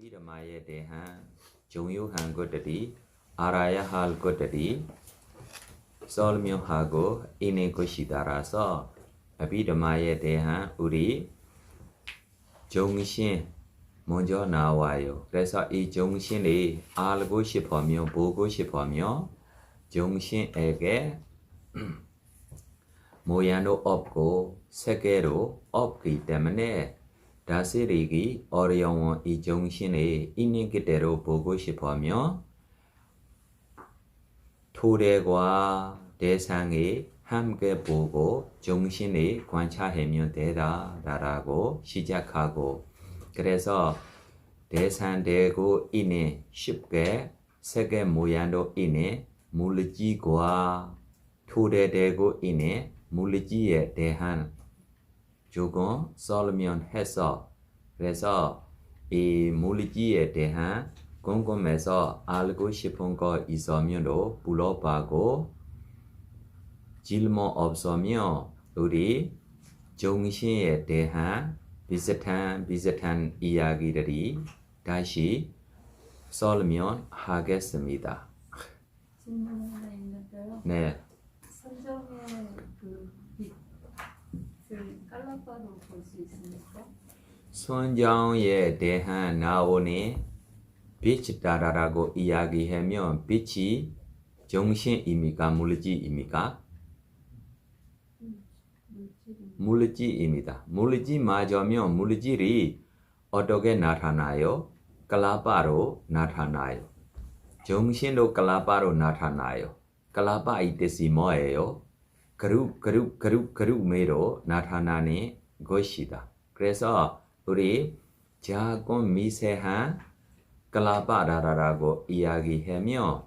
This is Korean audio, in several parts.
Abhidhamaya Dehan, Jungyu Godadi, Araya Hal Godadi, Solmyo Hago, Ine Goshidara So, Abhidhamaya Dehan, Uri, Jungshin, Monjo Nawayo, Resa E Jungshin E, Algo Shipomyo, Bogo Shipomyo, Jungshin Ege, Moyano Opko, Sekero, Opki Temane, Dasirigi, Orion E Jungshin E, Inigitero Bogo Shipomyo, Turegwa, Desange, 함께 보고 정신이 관찰하면 되다 라고 시작하고 그래서 대상되고 있는 쉽게 세계 모양도 있는 물질과 토대되고 있는 물질에 대한 조금 설명해서 그래서 이 물질에 대한 궁금해서 알고 싶은 거 있으면 물어보고 질문 없으면 우리 정신에 대한 비슷한 이야기들이 다시 설명하겠습니다. 질문 하나 있는데요. 네. 선정의 그 빛을 깔라바로 볼 수 있습니까? 선정에 대한 나오는 빛이다라고 이야기하면 빛이 정신입니까? 물질입니까? 물질입니다. 물질 맞으면 물질이 어떻게 나타나요? 클라바로 나타나요. 정신도 클라바로 나타나요. 클라바의 뜻이 뭐예요? 그룹으로 나타나는 것이다. 그래서 우리 작은 미세한 클라바라고 이야기하면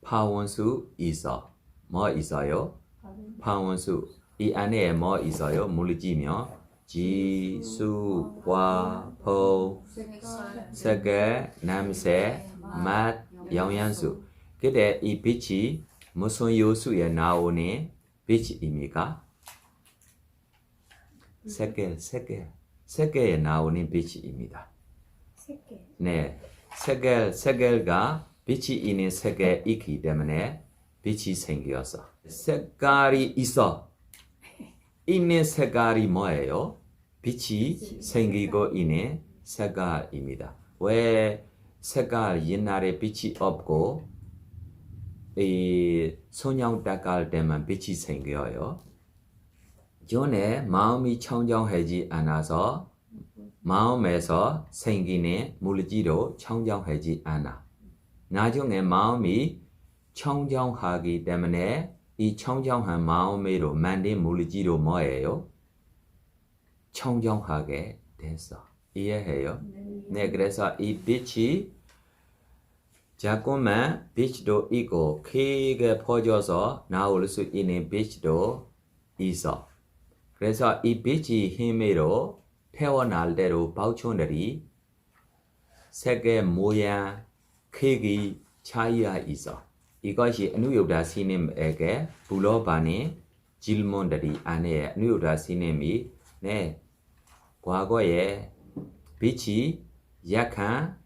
파원수 있어. 뭐 있어요? 파원수. 이 안에 뭐 있어요? 물질이며 지, 수, 화, 호, 색깔, 냄새, 맛, 영양소. 근데 이 빛이 무슨 요소에 나오는 빛입니까? 색깔에 나오는 빛입니다. 네, 색깔과 빛이 있는 색깔이 있기 때문에 빛이 생겼어. 색깔이 있어. 있는 색깔이 뭐예요? 빛이 생기고 있는 색깔입니다. 왜 색깔 옛날에 빛이 없고 이 소냥 닦을 때만 빛이 생겨요? 전에 마음이 청정하지 않아서 마음에서 생기는 물질로 청정하지 않아. 나중에 마음이 청정하기 때문에 이 청정한 마음으로 만든 물질로 뭐예요? 청정하게 됐어. 이해해요? 네, 그래서 이 빛이 자꾸만 빛도 있고 크게 퍼져서 나올 수 있는 빛도 있어. 그래서 이 빛이 힘으로 태어날 대로 바우촌들이 색의 모양, 크기 차이가 있어. 이것이 아누요다 스님에게 물어보는 질문들이 아니에요. 아누요다 스님이 네, 과거에 빛이 약한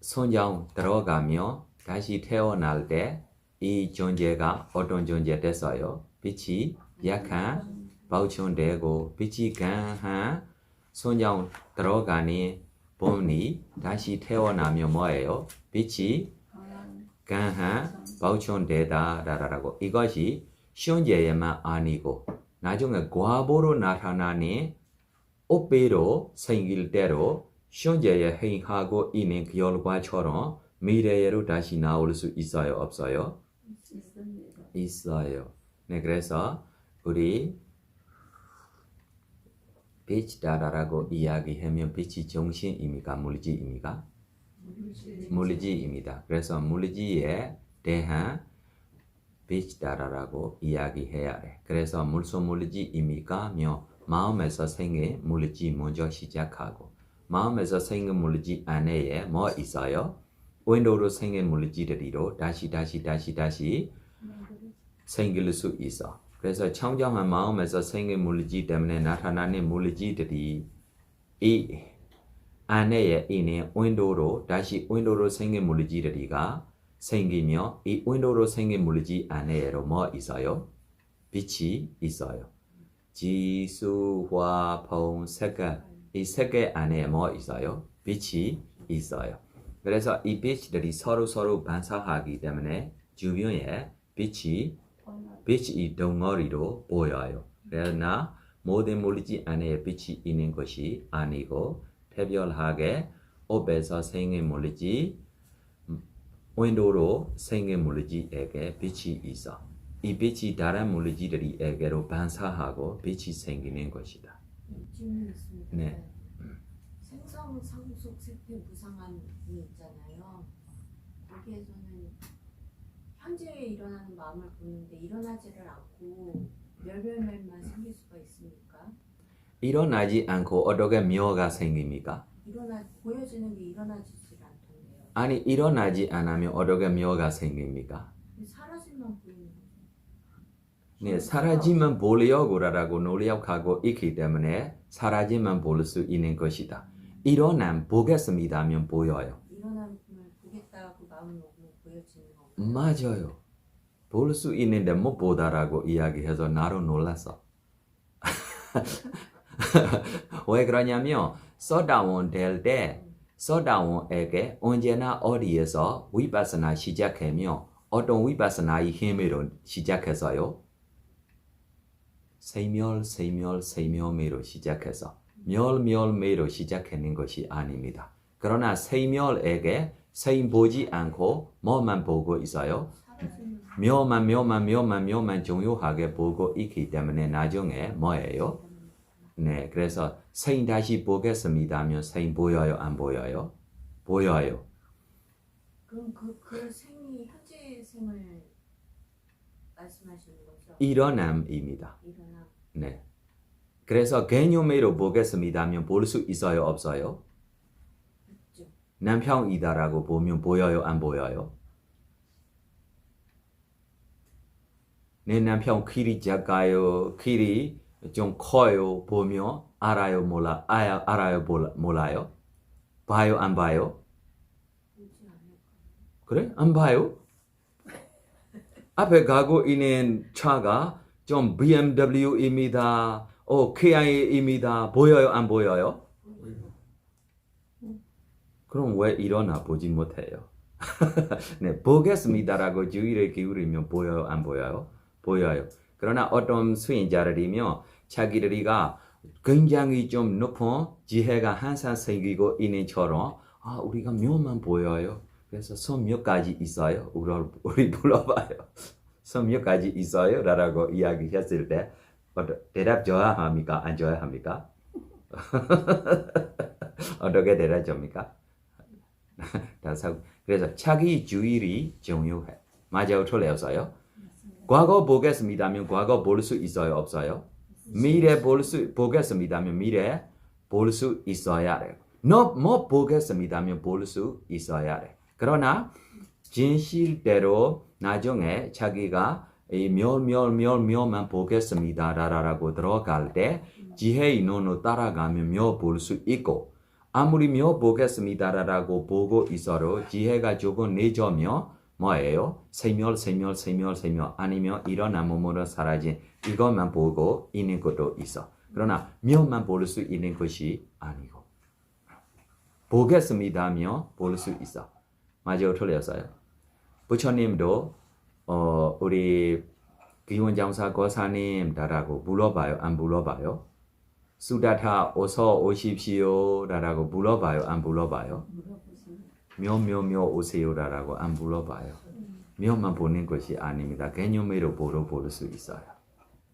손정 들어가며 다시 태어날 때 이 존재가 어떤 존재 됐어요? 빛이 약한 바우촌되고 빛이 강한 손정 들어가는 본이 다시 태어나면 뭐예요? 빛이 강한 바우촌되다라고 이것이 현재에만 아니고 나중에 과보로 나타나는 옥배로 생길 때로 현재에 행하고 있는 결과처럼 미래로 다시 나올 수 있어요? 없어요? 있어요. 네, 그래서 우리 빛이다라고 이야기하면 빛이 정신입니까? 물질입니까? 물질입니다. 그래서 물질에 대한 빛이다라고 이야기해야 돼. 그래서 무슨 물질입니까? 마음에서 생긴 물질 먼저 시작하고 마음에서 생긴 물질 안에 뭐 있어요? 윈도우로 생긴 물질들이로 다시 생길 수 있어. 그래서 청정한 마음에서 생긴 물질 때문에 나타나는 물질들이 이 안에의 이는 윈도우로 다시 윈도우로 생긴 물질들이가 생기며 이 윈도우로 생긴 물질 안에로 뭐 있어요? 빛이 있어요. 지수, 화, phong, 색깔 이 색깔 안에 뭐 있어요? 빛이 있어요. 그래서 이 빛들이 서로 반사하기 때문에 주변에 빛이 덩어리로 보여요. 그러나 모든 물질 안에 빛이 있는 것이 아니고 특별하게 업에서 생긴 물질, 윈도우로 생긴 물질에게 빛이 있어. 이 빛이 다른 물질들에게로 반사하고 빛이 생기는 것이다. 질문 있습니다. 네. 생성, 상속, 세태, 무상함이 있잖아요. 거기에서는 현재에 일어나는 마음을 보는데 일어나지를 않고 멸멸멸만 생길 수가 있습니까? 일어나지 않고 어떻게 묘가 생깁니까? 보여지는 게 일어나지질 않던데요. 아니 일어나지 않으면 어떻게 묘가 생깁니까? 사라짐만 보이는 거죠. 네, 사라지만 보려고라고 노력하고 있기 때문에 사라지만 볼 수 있는 것이다. 일어남 보겠습니다 하면 보여요. 일어남을 보겠다고 마음을 먹으면 보여지는 건가요? 맞아요. 볼 수 있는데 못 보다라고 이야기해서 나로 놀랐어. 왜 그러냐면 서다원 될 때 서다원에게 언제나 어디에서 위파스나 시작하며 어떤 위파스나의 힘으로 시작해서요. 세멸매로 시작해서 멸매로 시작하는 것이 아닙니다. 그러나 세멸에게 생 보지 않고 뭐만 보고 있어요? 묘만 중요하게 보고 있기 때문에 나중에 뭐예요? 네, 그래서 생 다시 보겠습니다 하면 생 보여요? 안 보여요? 보여요. 그럼 그 생이 현재 생을 말씀하시는 거죠? 일어남입니다. 일어남. 네. 그래서 개념으로 보겠습니다 하면 볼 수 있어요? 없어요? 있죠. 남편이다라고 보면 보여요? 안 보여요? 내 남편 키리 작아요? 키리 좀 커요? 보면 알아요? 알아요? 몰라요? 봐요? 안 봐요? 보지 않을까요? 그래? 안 봐요? 앞에 가고 있는 차가 좀 BMW입니다. KI입니다. 보여요? 안 보여요? 그럼 왜 일어나 보지 못해요? 네, 보겠습니다라고 주의를 기울이면 보여요? 안 보여요? 보여요. 그러나 어떤 수행자들이면 자기들이가 굉장히 좀 높은 지혜가 항상 생기고 있는 처럼 우리가 묘만 보여요. 그래서 손 몇 가지 있어요? 우리 불러봐요. 손 몇 가지 있어요? 라고 이야기했을 때 대답 줘야 합니까? 안 줘야 합니까? 어떻게 대답 줍니까? 그래서 자기 주의를 중요해. 맞아요? 틀렸어요? 과거 보겠습니다면 과거 볼 수 있어요? 없어요? 미래 보겠습니다면 미래 볼 수 있어야 돼. 못 보겠습니다면 볼 수 있어야 돼. 그러나 진실대로 나중에 자기가 이 묘만 보겠습니다라고 들어갈 때 지혜의 눈으로 따라가면 묘 볼 수 있고 아무리 묘 보겠습니다라고 보고 있어도 지혜가 조금 늦으면 뭐예요? 세멸 아니면 일어난 몸으로 사라진 이것만 보고 있는 것도 있어. 그러나 묘만 볼 수 있는 것이 아니고 보겠습니다며 볼 수 있어. 맞아요? 틀렸어요? 부처님도 우리 기원장사 고사님다라고 불러봐요? 안 불러봐요? 수다타 어서 오십시오 라고 물어봐요? 안 불러봐요? 묘 오세요라고 안 불러봐요. 묘만 보는 것이 아닙니다. 개념으로 볼 수 있어요.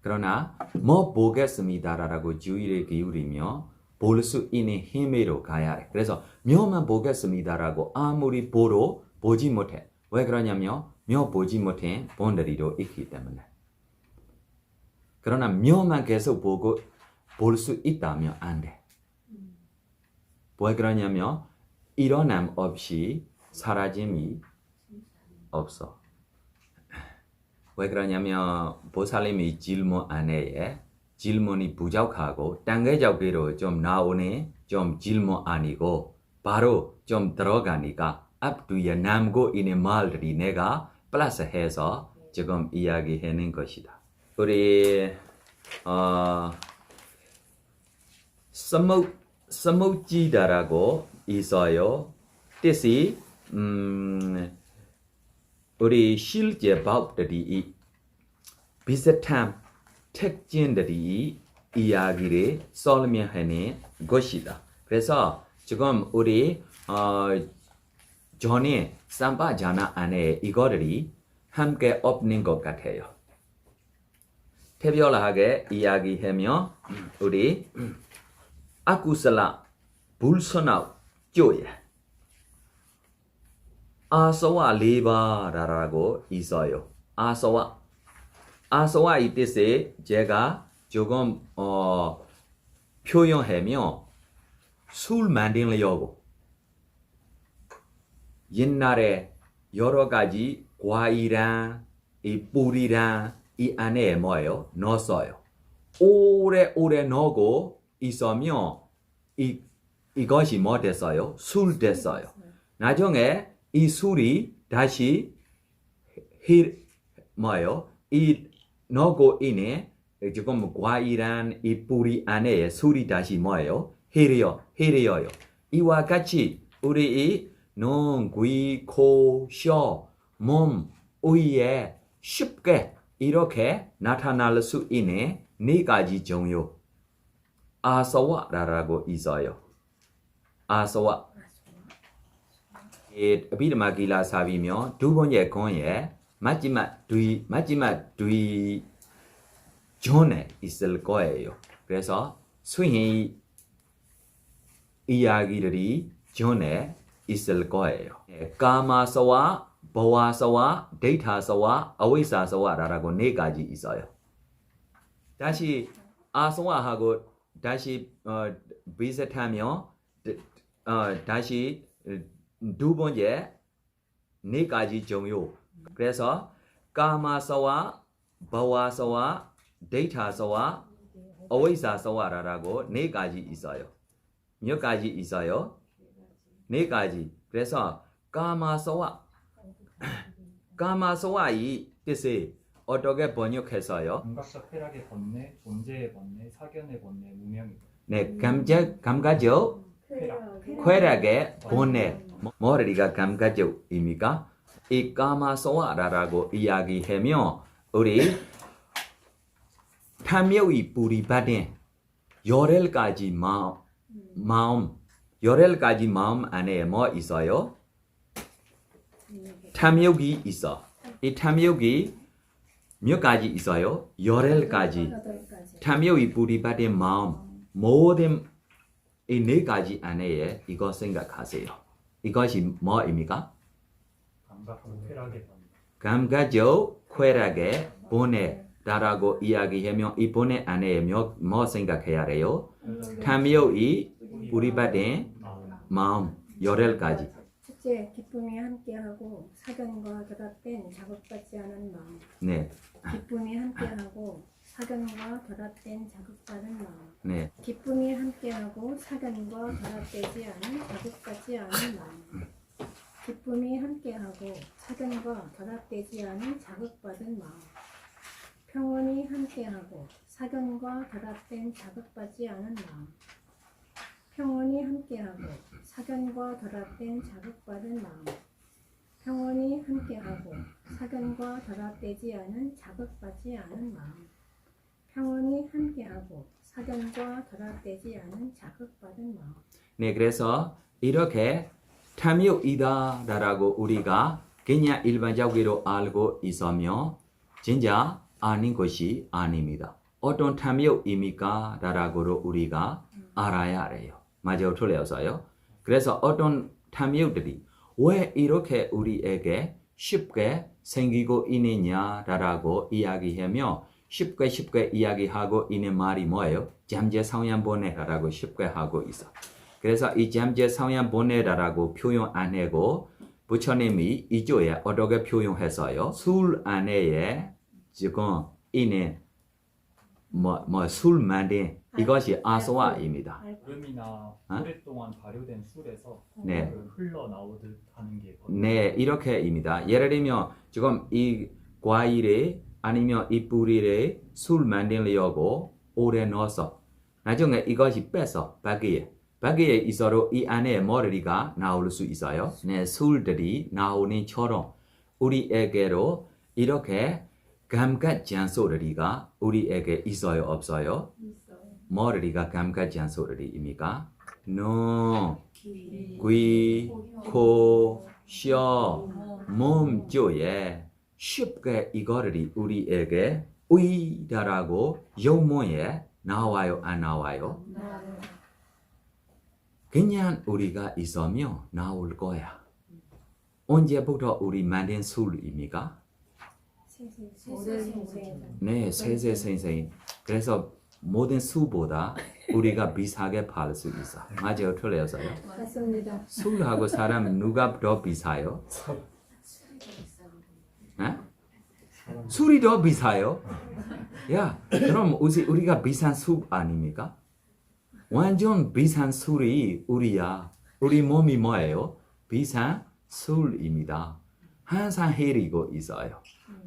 그러나 뭐 보겠습니다라고 주의를 기울이며 볼 수 있는 힘으로 가야 해. 그래서 묘만 보겠습니다라고 아무리 보지 못해. 왜 그러냐면 묘 보지 못해 본들이도 있기 때문에. 그러나 묘만 계속 볼 수 있다면 안 돼. 왜 그러냐면 일어남 없이 사라짐이 없어. 왜 그러냐면 보살님이 질문 안에 질문이 부족하고 단계적으로 좀 나오는 좀 질문 아니고 바로 좀 들어가니까 앞뒤에 남고 있는 말들이 내가 플러스해서 지금 이야기하는 것이다. 우리 스무지다라고 있어요. 뜻이 우리 실제 법들이 비슷한 특징들이 이야기를 설명하는 것이다. 그래서 지금 우리 전에 삼바자나 안에 이거들이 함께 없는 것 같아요. 특별하게 이야기하면 우리 아쿠슬 불선악 조예 아서와 리바라고 있어요. 아서와 이 뜻에 제가 조금 표현하면 술 만들려고 옛날에 여러 가지 과일이랑 이 뿌리랑 이 안에 뭐예요? 넣었어요. 오래 넣고 있으면 이것이 뭐 됐어요? 술 됐어요. 나중에 이 술이 다시 뭐예요? 이 넣고 있는 지금 과일한 이 뿌리 안에 술이 다시 뭐예요? 흐려요. 이와 같이 우리 눈, 귀, 코, 혀, 몸 위에 쉽게 이렇게 나타날 수 있는 네 가지 종류 아서와라고 있어요. 아서와 비드마길라 사비며 두 번째 권에 마지막 뒤 전에 있을 거예요. 그래서 수희 이야기들이 전에 있을 거예요. 까마서와 보아서와 데이터서와 아위사서와라고 네 가지 있어요. 다시 아서와하고 다시 비슷하며 다시 두 번째 네 가지 종류. 그래서 까마서와 보아서와 데이터서와 아위사서와라고 네 가지 있어요. 몇 가지 있어요? 네 가지. 그래서 까마서와의 뜻이 어떻게 번역했어요? 감각적 쾌락의 번뇌, 존재의 번뇌, 사견의 번뇌, 무명의 네, 감각적 쾌락의 번뇌. 뭐가 감각적입니까? 이 까마서와라고 이야기하면 우리 탐욕이 뿌리받은 18가지 마음 18가지 마음 안에 뭐 있어요? 탐욕이 있어. 이 탐욕이 몇 가지 있어요? 18가지. 탐욕이 뿌리받은 마음 모든 이 네 가지 안에 이거 생각하세요. 이것이 뭐입니까? 감각적 쾌락의 번뇌. 감각적 쾌락의 번뇌라고 이야기하면 이 번뇌 안에 뭐 생각해야 해요? 탐욕이 뿌리받은 마음 18가지. 첫째, 기쁨이 함께하고 사견과 결합된 자극받지 않은 마음. 네, 기쁨이 함께하고 사견과 결합된 자극받은 마음. 네, 기쁨이 함께하고 사견과 결합되지 않은 자극받지 않은 마음. 기쁨이 함께하고 사견과 결합되지 않은 자극받은 마음. 평온이 함께하고 사견과 결합된 자극받지 않은 마음. 평온이 함께하고 사견과 결합된 자극받은 마음. 평온이 함께하고 사견과 결합되지 않은 자극받지 않은 마음. 평온이 함께하고 사견과 결합되지 않은 자극받은 마음. 네. 그래서 이렇게 탐욕이다라고 우리가 그냥 일반적으로 알고 있으며 진짜 아닌 것이 아닙니다. 어떤 탐욕입니까? 라고 우리가 알아야 해요. 맞아요, 틀려서요. 그래서 어떤 탐욕들이 왜 이렇게 우리에게 쉽게 생기고 있느냐라고 이야기하며 쉽게 이야기하고 있는 말이 뭐예요? 잠재성향번뇌라고 쉽게 하고 있어. 그래서 이 잠재성향번뇌라고 표현 안 하고 부처님이 이쪽에 어떻게 표현했어요? 술 안에 지금 있는 술 만든 이것이 아소아입니다. 얼음이나 어? 오랫동안 발효된 술에서 네. 그 흘러나오듯 하는 게 거의 네, 이렇게입니다. 예를 들면 지금 이 과일에 아니면 이 뿌리에 술 만들려고 오래 넣어서 나중에 이것이 빼서 바퀴에 있어도 이 안에 머리가 나올 수 있어요. 네, 술들이 나오는 처럼 우리에게로 이렇게 감각 잔소리가 우리에게 있어요, 없어요? 있어요. 머리가 감각 잔소리입니까? 눈, 귀, 코, 혀, 몸 쪽에 쉽게 이거를 우리에게 의다라고 영문에 나와요, 안 나와요? 네. 그냥 우리가 있으면 나올 거야. 언제부터 우리 만든 술입니까? 세세세세에서 네, 세세생생. 그래서 모든 술보다 우리가 비싸게 팔 수 있어. 맞아요, 틀렸어요? 맞습니다. 술하고 사람 누가 더 비싸요? 에? 술이 더 비싸요? 야, 그럼 우리가 비싼 술 아닙니까? 완전 비싼 술이 우리야. 우리 몸이 뭐예요? 비싼 술입니다. 항상 헤리고 있어요.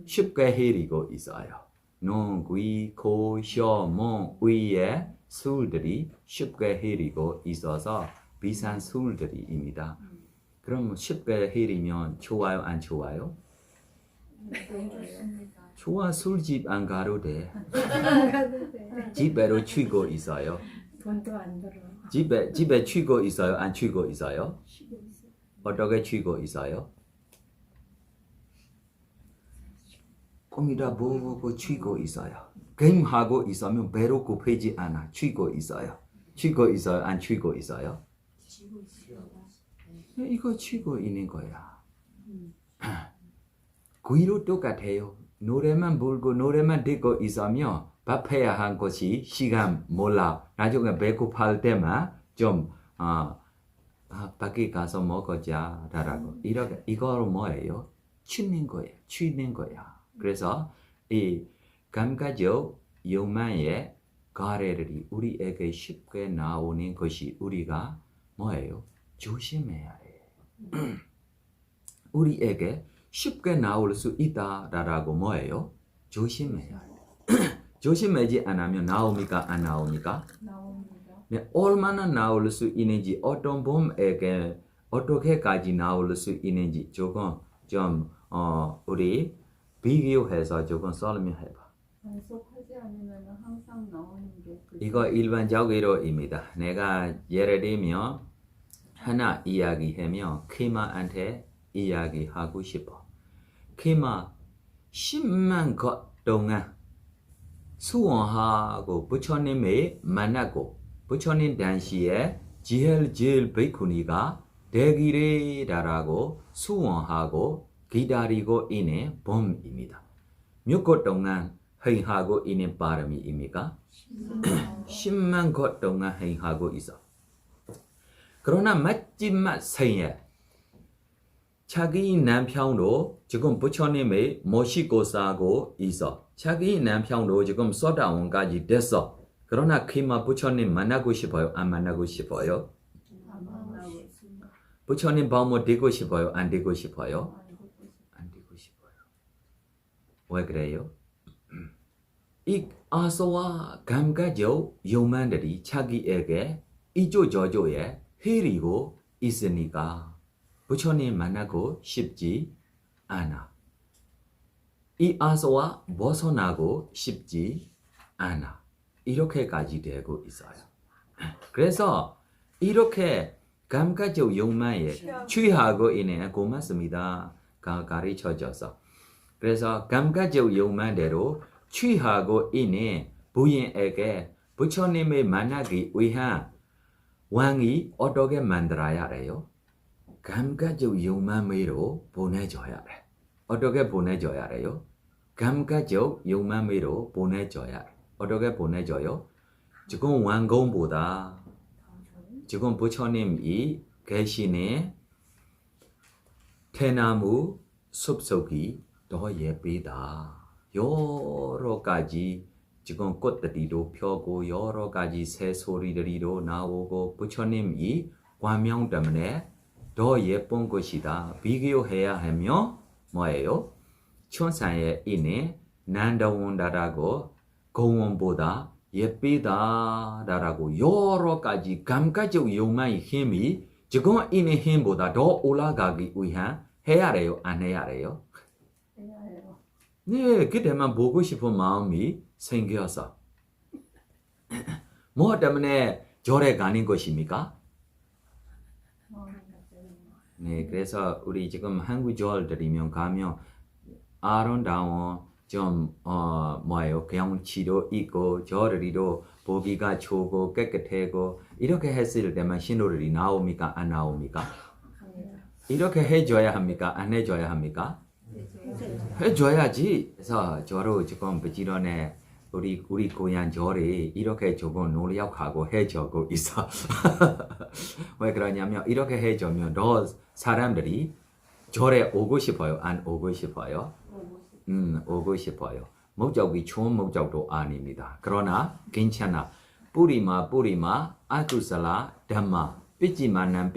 쉽게 헤리고 있어요. 눈, 귀, 코, 혀, 몸 위에 술들이 쉽게 헤리고 있어서 비싼 술들입니다. 그럼 쉽게 헤리면 좋아요, 안 좋아요? 좋습니다. 좋아, 술집 안 가도 돼. 가도 돼. 집에로 취고 있어요. 돈도 안 들어. 집에 취고 있어요, 안 취고 있어요? 쉬고 있어. 어떻게 취고 있어요? 꿈이다 보고 취고 있어요. 게임하고 있으면 배로 고프지 않아. 취고 있어요. 취고 있어요, 안 취고 있어요? 지고 있어요. 이거 취고 있는 거야. 귀로 똑같아요. 노래만 불고 노래만 듣고 있으면 밥해야 한 것이 시간 몰라. 나중에 배고플 때만 좀 밖에 가서 먹자 라고. 이렇게 이거로 뭐예요? 취는 거예요. 취는 거야. 그래서 이 감각적 욕망의 가래들이 우리에게 쉽게 나오는 것이 우리가 뭐예요? 조심해야 해. 우리에게 쉽게 나올 수 있다라고 뭐예요? 조심해야 해. 조심하지 않으면 나옵니까? 안 나옵니까? 나옵니다. 네, 얼마나 나올 수 있는지 어떤 봄에게 어떻게까지 나올 수 있는지 조금 좀 우리 비교해서 조금 설명해봐. 단속하지 않으면 항상 나오는 게 이거 일반적으로입니다. 내가 예를 들면 하나 이야기하면 키마한테 이야기하고 싶어. 키마 10만 것 동안 수원하고 부처님을 만나고 부처님 당시에 지헬질 베이쿠니가 대기래라고 수원하고 기다리고 있는 봄입니다. 몇 것 동안 행하고 있는 바람입니까? 10만 것 동안 행하고 있어. 그러나 마지막 생에 자기 남편도 지금 부처님을 모시고 사고 있어. 자기 남편도 지금 소다원까지 됐어. 그러나 키마 부처님 만나고 싶어요? 안 만나고 싶어요? 안 만나고 있습니다. 부처님 방문 되고 싶어요? 안 되고 싶어요? 안 되고 싶어요. 왜 그래요? 이 아소와 감각적 욕망들이 자기에게 이조저조에 흐리고 있으니까 부처님 만나고 싶지 않아. 이 아소와 벗어나고 싶지 않아. 이렇게까지 되고 있어요. 그래서 이렇게 감각적 욕망에 취하고 있는 고맙습니다. 가르쳐줘서. 그래서 감각적 욕망대로 취하고 있는 부인에게 부처님을 만나기 위한 왕이 어떻게 만들어야 해요? 감각적 욕망으로 보내줘야 돼. 어떻게 보내줘야 해요? 감각적 욕망으로 보내줘야 돼. 어떻게 보내줘요? 지금 왕궁보다 지금 부처님이 계시는 대나무 숲속이 더 예쁘다. 여러 가지 지금 꽃들이도 펴고 여러 가지 새소리들이도 나오고 부처님이 과명 때문에 더 예쁜 것이다. 비교해야 하며 뭐예요? 천상에 있는 난다원다라고 공원보다 예쁘다라고 여러 가지 감각적 욕망의 힘이 지금 있는 힘보다 더 올라가기 위한 해야 해요? 안 해야 해요? 해야 해요. 네, 그때만 보고 싶은 마음이 생겨서 뭐 때문에 절에 가는 것입니까? 네, 그래서 우리 지금 한국 절들이면 가면 아름다운 좀 뭐예요? 경치도 있고 절이도 보기가 좋고 깨끗하고 이렇게 했을 때만 신호들이 나옵니까? 안 나옵니까? 이렇게 해줘야 합니까? 안 해줘야 합니까? 해줘야지. 그래서 저로 지금 부지런해 우리 고향 절이 이렇게 조금 노력하고 해주고 있어. 왜 그러냐면 이렇게 해주면 더 사람들이 절에 오고 싶어요? 안 오고 싶어요? 오고 싶어요. 목적이 좋은 목적도 아닙니다. 그러나 괜찮아. 뿌리마 아쿠살라 담마 삐지마난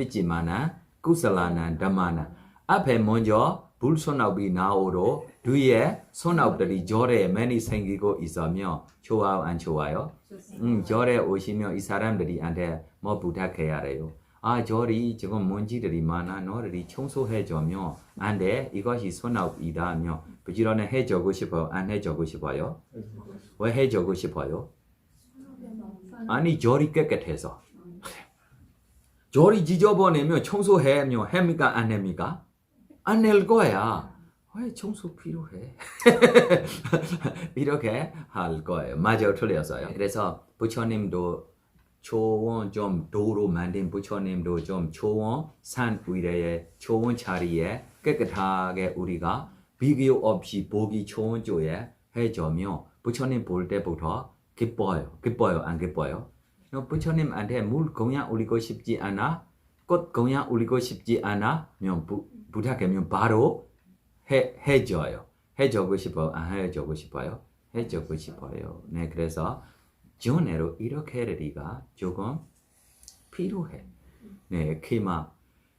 구살라난 담마난 앞에 먼저 불소나비 나오로 뒤에 소나비들이 절에 많이 생기고 있으며 좋아요 안 좋아요? 절에 오시면 이 사람들이한테 뭐 부탁해야 해요. 아 절이 지금 먼지들이 많아 너들이 청소해주면 안 돼. 이것이 소나비다며 부지런히 해주고 싶어요? 안 해주고 싶어요? 왜 해주고 싶어요? 아니 절이 깨끗해서 절이 지저분하면 청소해면 합니까? 안 합니까? 안 낼 거야. 왜 청소 필요해? 이렇게 할 거예요. 맞아요, 틀렸어요. 그래서 부처님도 좋은 좀 도로 만든 부처님도 좀 좋은 산 위에 좋은 자리에 깨끗하게 우리가 비교 없이 보기 좋은 쪽에 해주며 부처님 볼 때부터 기뻐요, 안 기뻐요? 부처님한테 물 그냥 올리고 싶지 않아? 꽃 그냥 올리고 싶지 않아? 부탁하면 바로 해줘요. 해주고 싶어요? 안 해주고 싶어요? 해주고 싶어요. 네, 그래서 전에로 이렇게 하리가 조금 필요해. 네, 키마.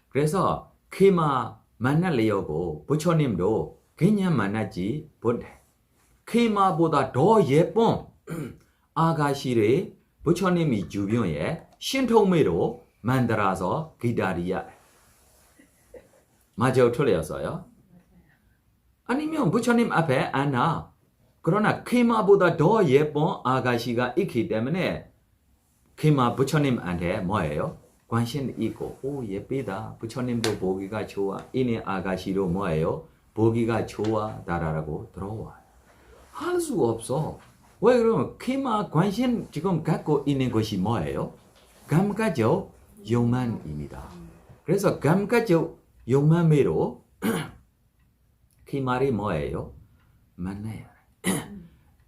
그래서 키마 만나려고 부처님도 그냥 만나지 못해. 키마보다 더 예쁜 아가씨를 부처님이 주변에 신통미로 만들어서 기다려야 해. 맞아요, 틀렸어요? 아니면 부처님 앞에 안 와. 그러나 키마보다 더 예쁜 아가씨가 있기 때문에 키마 부처님한테 뭐예요? 관심 있고 오 예쁘다. 부처님도 보기가 좋아. 이네 아가씨도 뭐예요? 보기가 좋아. 다라고 들어와. 할 수 없어. 왜 그러면 키마 관심 지금 갖고 있는 것이 뭐예요? 감각적 욕망입니다. 그래서 감각적 욕망으로 키마리 뭐예요? 만나요.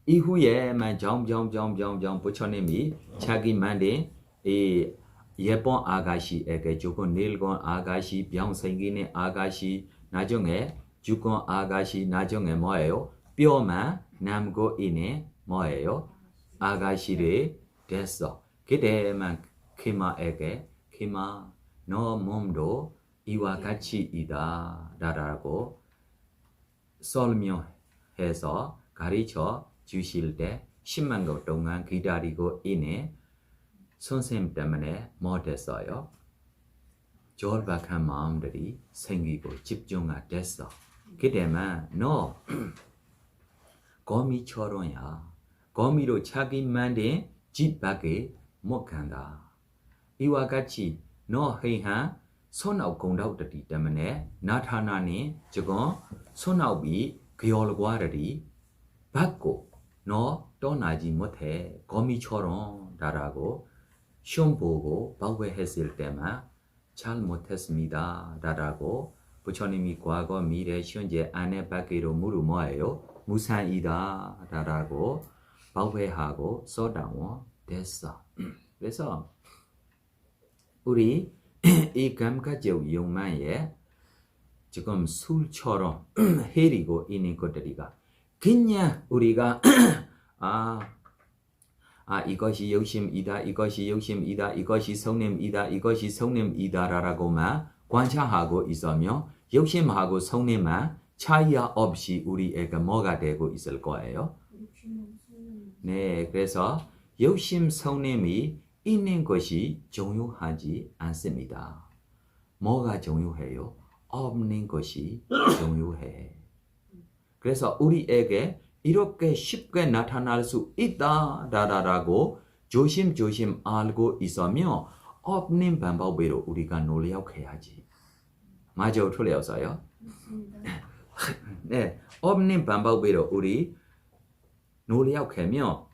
이후에만 점점 부처님이 자기 만든 이 예쁜 아가씨에게 조금 늙은 아가씨, 병 생기는 아가씨, 나중에 죽은 아가씨, 나중에 뭐예요? 뼈만 남고 있는 뭐예요? 아가씨를 됐어. 그때만 키마에게 키마 너 몸도 이와 같이이다 라고 설명해서 가르쳐 주실 때 10만 것 동안 기다리고 있는 선생님 때문에 못했어요. 절박한 마음들이 생기고 집중이 됐어. 그때만 너 거미처럼야. 거미로 자기 만든 집 밖에 못 간다. 이와 같이 너 해한 소나공덕들이 때문에 나타나는 지금 소나비 결과들이 받고 너 떠나지 못해 거미처럼 다라고 시험 보고 발표했을 때만 잘 못했습니다 다라고 부처님이 과거 미래 현재 안에 밖으로 물을 뭐예요? 무산이다 다라고 발표하고 소다워 됐어. 그래서 우리 이 감각적 욕망에 지금 술처럼 흐리고 있는 것들이가 그냥 우리가 아 이것이 욕심이다, 이것이 욕심이다, 이것이 성냄이다, 이것이 성냄이다라고만 관찰하고 있으며 욕심하고 성냄만 차이가 없이 우리에게 뭐가 되고 있을 거예요. 네, 그래서 욕심 성냄이 있는 것이 중요하지 않습니다. 뭐가 중요해요? 없는 것이 중요해. 그래서 우리에게 이렇게 쉽게 나타날 수 있다라고 조심조심 알고 있으며 없는 방법으로 우리가 노력해야지. 맞아, 틀렸어요? 네, 없는 방법으로 우리 노력하며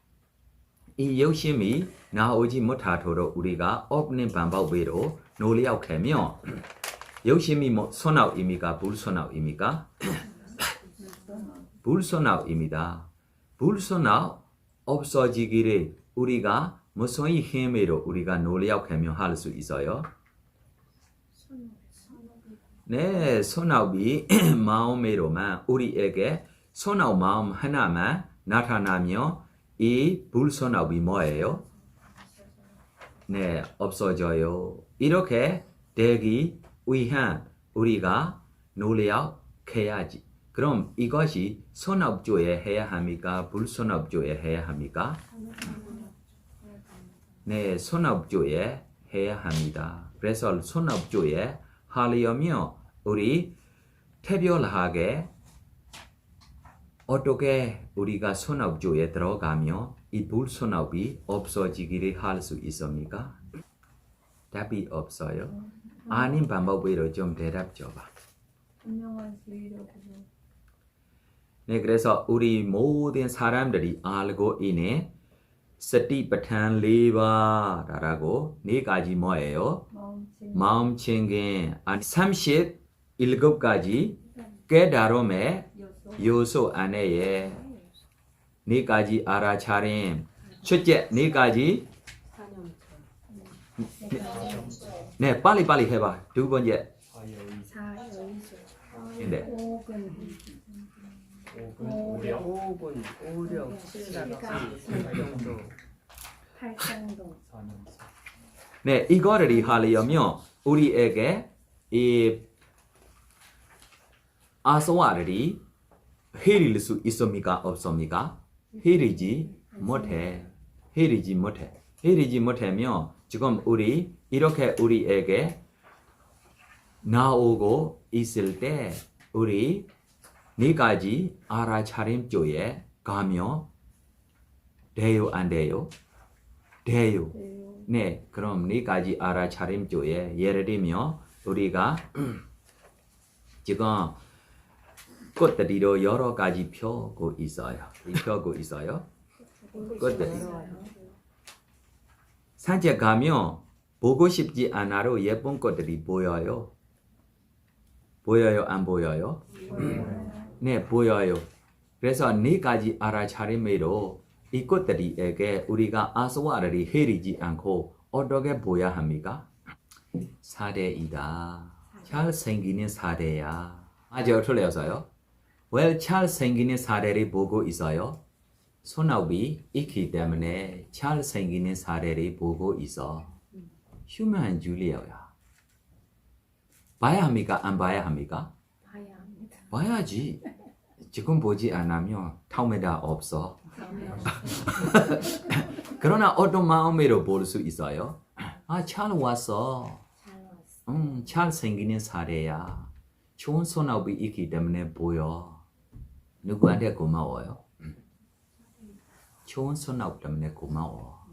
이 욕심이 나오지 못하도록 우리가 없는 방법으로 노력하며 욕심이 뭐 선악입니까? 불선악입니까? 불선악입니다. 불선악 없어지기를 우리가 무슨 힘으로 우리가 노력하며 할 수 있어요? 네, 선악이 마음으로만 우리에게 선악 마음 하나만 나타나며 이 불선악이 뭐예요? 네, 없어져요. 이렇게 되기 위한 우리가 노력해야지. 그럼 이것이 선악조에 해야 합니까? 불선악조에 해야 합니까? 네, 선악조에 해야 합니다. 그래서 선악조에 하려면 우리 특별하게 어떻게 우리가 선악조에 들어가며 이 불선악이 없어지기를 할 수 있습니까? 답이 없어요. 아닌 방법으로 좀 대답 줘봐. 분명한 주의력으로 네, 그래서 우리 모든 사람들이 알고 있는 스티파탄 레바라고 네 가지 뭐예요? 마음 챙김 37가지 깨달음의 요소 안에 네 가지 알아차림. 첫째, 네 가지. 네, 빨리 해봐. 두 번째. 네. 오군, 오력, 칠갑지, 살정도, 팔성도. 네, 이거를 하려면 우리에게 이 아소아를 헤릴 수 있습니까? 없습니까? 헤리지 못해. 헤리지 못하면 지금 우리 이렇게 우리에게 나오고 있을 때 우리 네 가지 알아차림 쪽에 가면 돼요, 안 돼요? 돼요. 네, 그럼 네 가지 알아차림 쪽에 예를 들면 우리가 지금 꽃들이로 여러 가지 펴고 있어요. 꽃들. 산책 가면 보고 싶지 않아도 예쁜 꽃들이 보여요. 보여요, 안 보여요? 네, 보여요. 그래서 네 가지 알아차림으로 이 꽃들이에게 우리가 아소아를 헤리지 않고 어떻게 보여야 합니까? 사대이다. 잘 생기는 사대야. 맞아요, 틀렸어요? 왜 잘 생기는 사대를 보고 있어요? 손아귀 있기 때문에 잘 생기는 사대를 보고 있어. 휴먼 줄리어야. 봐야 합니까? 안 봐야 합니까? 봐야 합니다. 봐야지. 지금 보지 않으면 타오메다 없어. 그러나 어떤 마음으로 볼 수 있어요? 아, 잘 왔어. 잘 생기는 사례야. 좋은 손아귀 있기 때문에 보여. 누구한테 고마워요? 좋은 손아귀 때문에 고마워.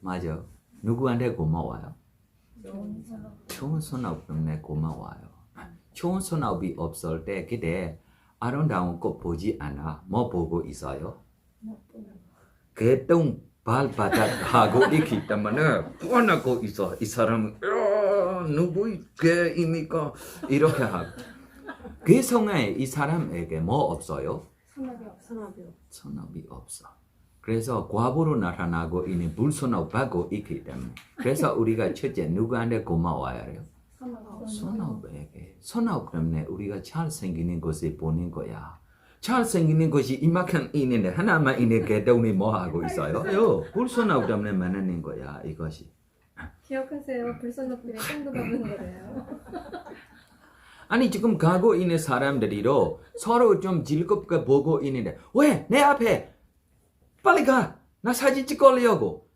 맞아. 누구한테 고마워요? 좋은 손아귀 때문에 고마워요. 좋은 손아귀 없을 때 그때 아름다운 꽃 보지 않아. 뭐 보고 있어요? 개똥 발바닥 하고 있기 때문에 뻔하고 있어. 이 사람은 누구 개입니까? 이렇게 하고. 그 성에 이 사람에게 뭐 없어요? 선업이 없어. 그래서 과부로 나타나고 있는 불선업 받고 있기 때문에. 그래서 우리가 첫째 누구한테 고마워야 해요? 선업에게. 선업 때문에 우리가 잘 생기는 것을 보는 거야. 잘 생기는 것이 이만큼 있는데 하나만 있는 개똥이 뭐 하고 있어요? 불순하기 때문에 만나는 거야 이것이. 기억하세요. 불선업들이 똥도 밟는 거래요. 아니 지금 가고 있는 사람들이로 서로 좀 즐겁게 보고 있는데 왜 내 앞에 빨리 가! 나 사진 찍으려고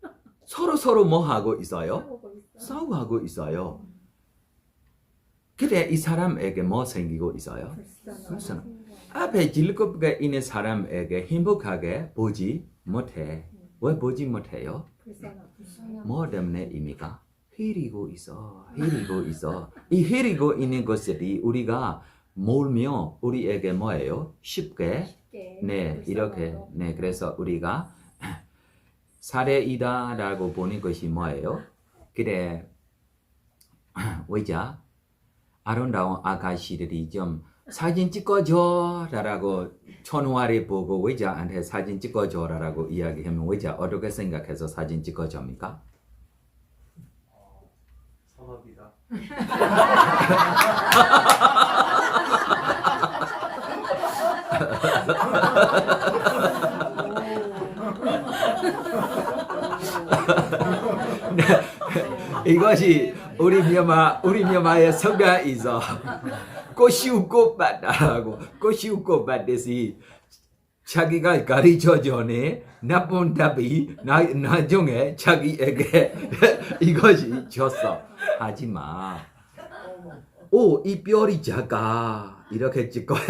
서로 뭐 하고 있어요? 보고 있어. 싸우고 있어요. 그래 이 사람에게 뭐 생기고 있어요? 불선. 앞에 즐겁게 있는 사람에게 행복하게 보지 못해. 왜 보지 못해요? 불선업. 뭐 때문에입니까? 흐리고 있어. 이 흐리고 있는 것들이 우리가 몰면 우리에게 뭐예요? 쉽게 네 이렇게 네 그래서 우리가 사례이다라고 보는 것이 뭐예요? 그래 왜자 아름다운 아가씨들이 좀 사진 찍어줘라고 천화를 보고 외자한테 사진 찍어줘라고 이야기하면 외자 어떻게 생각해서 사진 찍어줍니까? 선업이다. 이것이 우리 미얀마의 성경에 있어. 꼬시우고 받다라고 꼬시우고 받듯이 자기가 가르쳐 전에 나쁜 답이 나중에 자기에게 이것이 줬어. 하지마. 오, 이 뼈이 작아. 이렇게 찍어야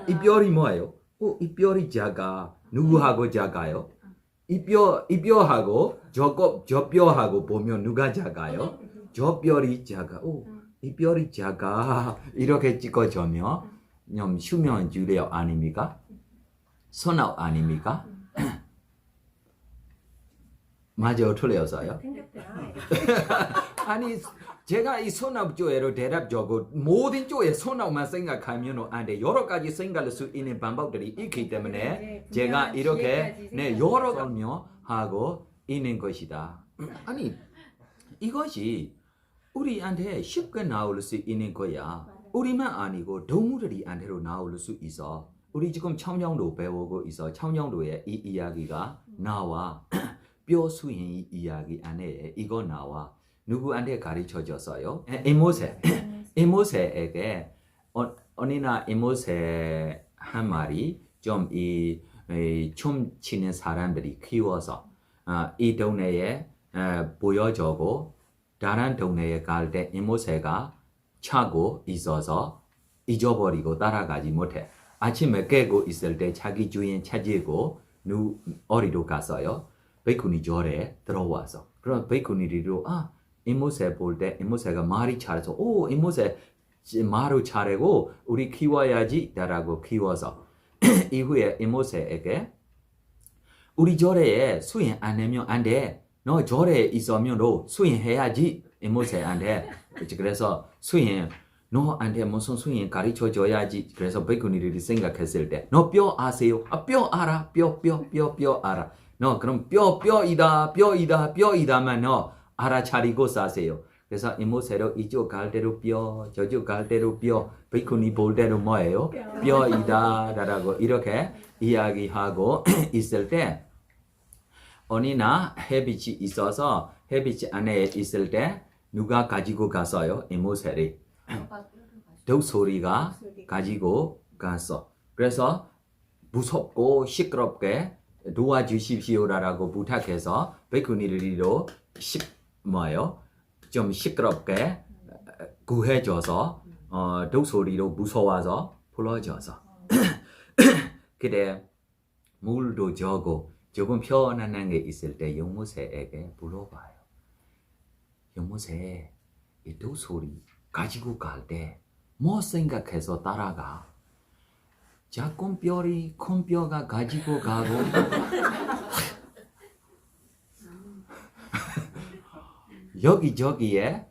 이 뼈이 뭐예요? 오, 이 뼈이 작아. 누구하고 작아요? 이 뼈하고 저 뼈하고 보면 누가 작아요? 저 뼈이 작아. 오, 이 뼈이 작아. 이렇게 찍어주면 좀 수면 줄여 아닙니까? 선업 아닙니까? 맞아요, 틀렸어요? 아니 제가 이 선업 쪽으로 대답적으로 모든 쪽에 선업만 생각하면 안 돼. 여러 가지 생각할 수 있는 방법들이 있기 때문에 제가 이렇게 네 여러 설명하고 있는 것이다. 아니 이것이 우리한테 쉽게 나올 수 있는 거야. 우리만 아니고 동물들이한테로 나올 수 있어. 우리 지금 청정도 배우고 있어. 청정도에 이 이야기가 나와. 뼈 수행 이야기 안에 이거 나와. 누구한테 가르쳐 줬어요? 이모세에게 어느 날 이모세 한 마리 좀 춤 치는 사람들이 키워서 이 동네에 보여주고 다른 동네에 갈 때 이모세가 차고 있어서 잊어버리고 따라가지 못해. 아침에 깨고 있을 때 자기 주인 찾고 어디로 갔어요? 베이쿠니 절에 들어와서. 그럼 베이쿠니리로 이모세 볼 때 이모세가 말이 잘해서 이모세 말을 잘하고 우리 키워야지 라고 키워서 이후에 이모세에게 우리 절에 수행 안 하면 안 돼. 너 절에 있으면 너 수행해야지. 이모세한테. 그래서 수행 너한테 무슨 수행 가르쳐 줘야지. 그래서 베이쿠니를 생각했을 때 너 뼈 아세요? 뼈 알아. 뼈 알아. 너 그럼 뼈이다만 너 알아차리고 사세요. 그래서 이모세로 이쪽 갈 때로 뼈, 저쪽 갈 때로 뼈, 베이쿠니 볼 때로 뭐예요? 뼈이다라고 이렇게 이야기하고 있을 때 어느 날 햇빛이 있어서 햇빛 안에 있을 때 누가 가지고 갔어요? 이모세를. 독소리가 가지고 갔어. 그래서 무섭고 시끄럽게 도와주십시오라고 부탁해서 베이쿠니리로 좀 시끄럽게 구해줘서 독소리로 무서워서 불러줘서 그래 물도 주고 조금 편안한 게 있을 때 용모세에게 물어봐요. 용모세 이 독소리 가지고 갈 때 뭐 생각해서 따라가? 작은 뼈리 큰 뼈가 가지고 가고 여기저기에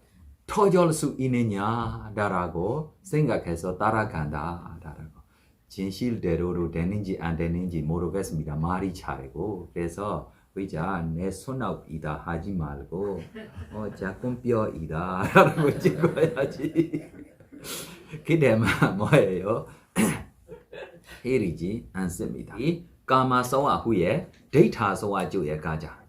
터질 수 있느냐라고 생각해서 따라간다라고. 진실대로로 되는지 안 되는지 모르겠습니다. 말이 잘하고 그래서 의자 내 손업이다 하지 말고 작은 뼈이다라고 찍어야지. 그때만 뭐예요? 헤리지 않습니다. 이 까마서와 후에 데이터서와 주의 가자.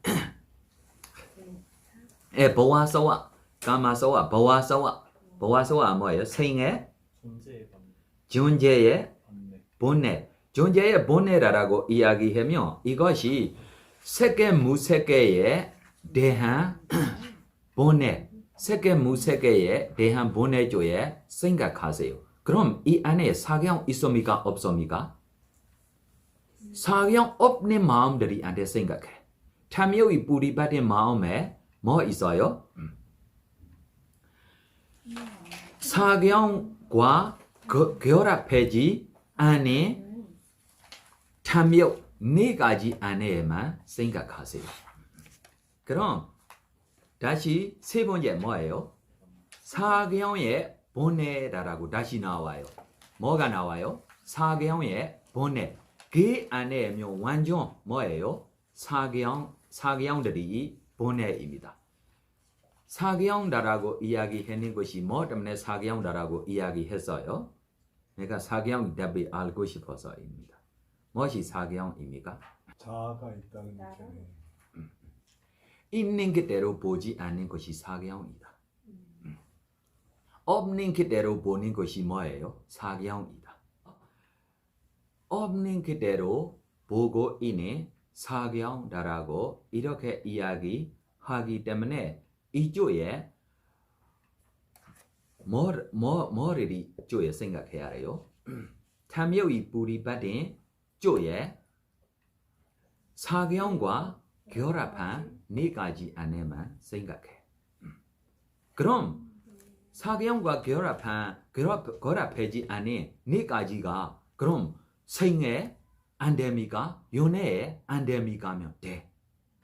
보아서와 까마서와 보아서와 뭐예요? 생의 존재의 번뇌. 존재의 번뇌. 본래. 존재의 본래라고 이야기하면 이것이 세계 무세계에 대한 본래, 세계 무세계에 대한 본래조에 생각하세요. 그럼 이 안에 사경 있습니까? 없습니까? 사경 없는 마음들이 안에 생각해. 탐욕이 뿌리받은 마음에 뭐 있어요? 사경과 결합하지 않은 탐욕 네 가지 안에만 생각하세요. 그럼 다시 세 번째 뭐예요? 사경의 본래라고 다시 나와요. 뭐가 나와요? 사경의 본래. 그 안에면 완전 뭐예요? 사경들이 본래입니다. 사경다라고 이야기하는 것이 뭐 때문에 사경다라고 이야기했어요? 내가 사경 답이 알고 싶어서입니다. 무엇이 사경입니까? 자아가 있다는 얘기네. 있는 그대로 보지 않는 것이 사경이다. 없는 그대로 보는 것이 뭐예요? 사경이다. 없는 그대로 보고 있는 사경다라고 이렇게 이야기하기 때문에 이쪽에 뭐를 이쪽에 생각해야 해요? 탐욕이 뿌리받은 쪽에 사경과 결합한 네 가지 안에만 생각해. 그럼 사경과 결합하지 않은 네 가지가 그럼 생애 안 됩니까? 연애에 안 됩니까? 하면 돼.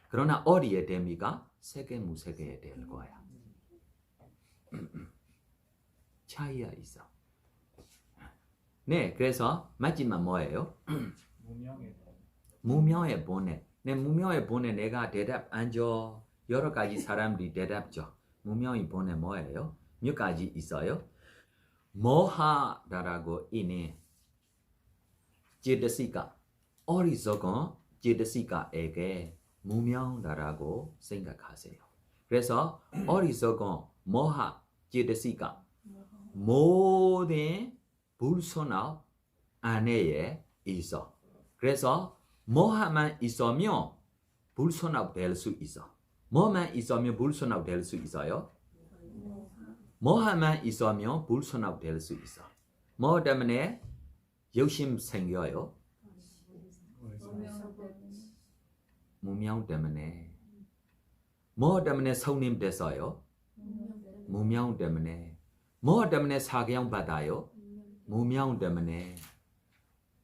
그러나 어디에 됩니까? 세계 무세계에 될 거야. 차이가 있어. 네, 그래서 마지막 뭐예요? 무명의 번뇌. 무명의 본래. 네, 무명의 본래 내가 대답 안 줘. 여러 가지 사람들이 대답 줘. 무명의 본래 뭐예요? 몇 가지 있어요? 모하라고 이네 제드시가 어리석은 제드시가에게 무명다라고 생각하세요. 그래서 어리석은 모하 제드시가 모든 불선업 안에 있어. 그래서 모하만 있으면 불선업 될 수 있어. 뭐만 있으면 불선업 될 수 있어요? 모하만 있으면 불선업 될 수 있어. 뭐 때문에 욕심 생겨요? 무명 때문에. 뭐 때문에 성님 됐어요? 무명 때문에. 뭐 때문에 사경 받아요? 무명 때문에.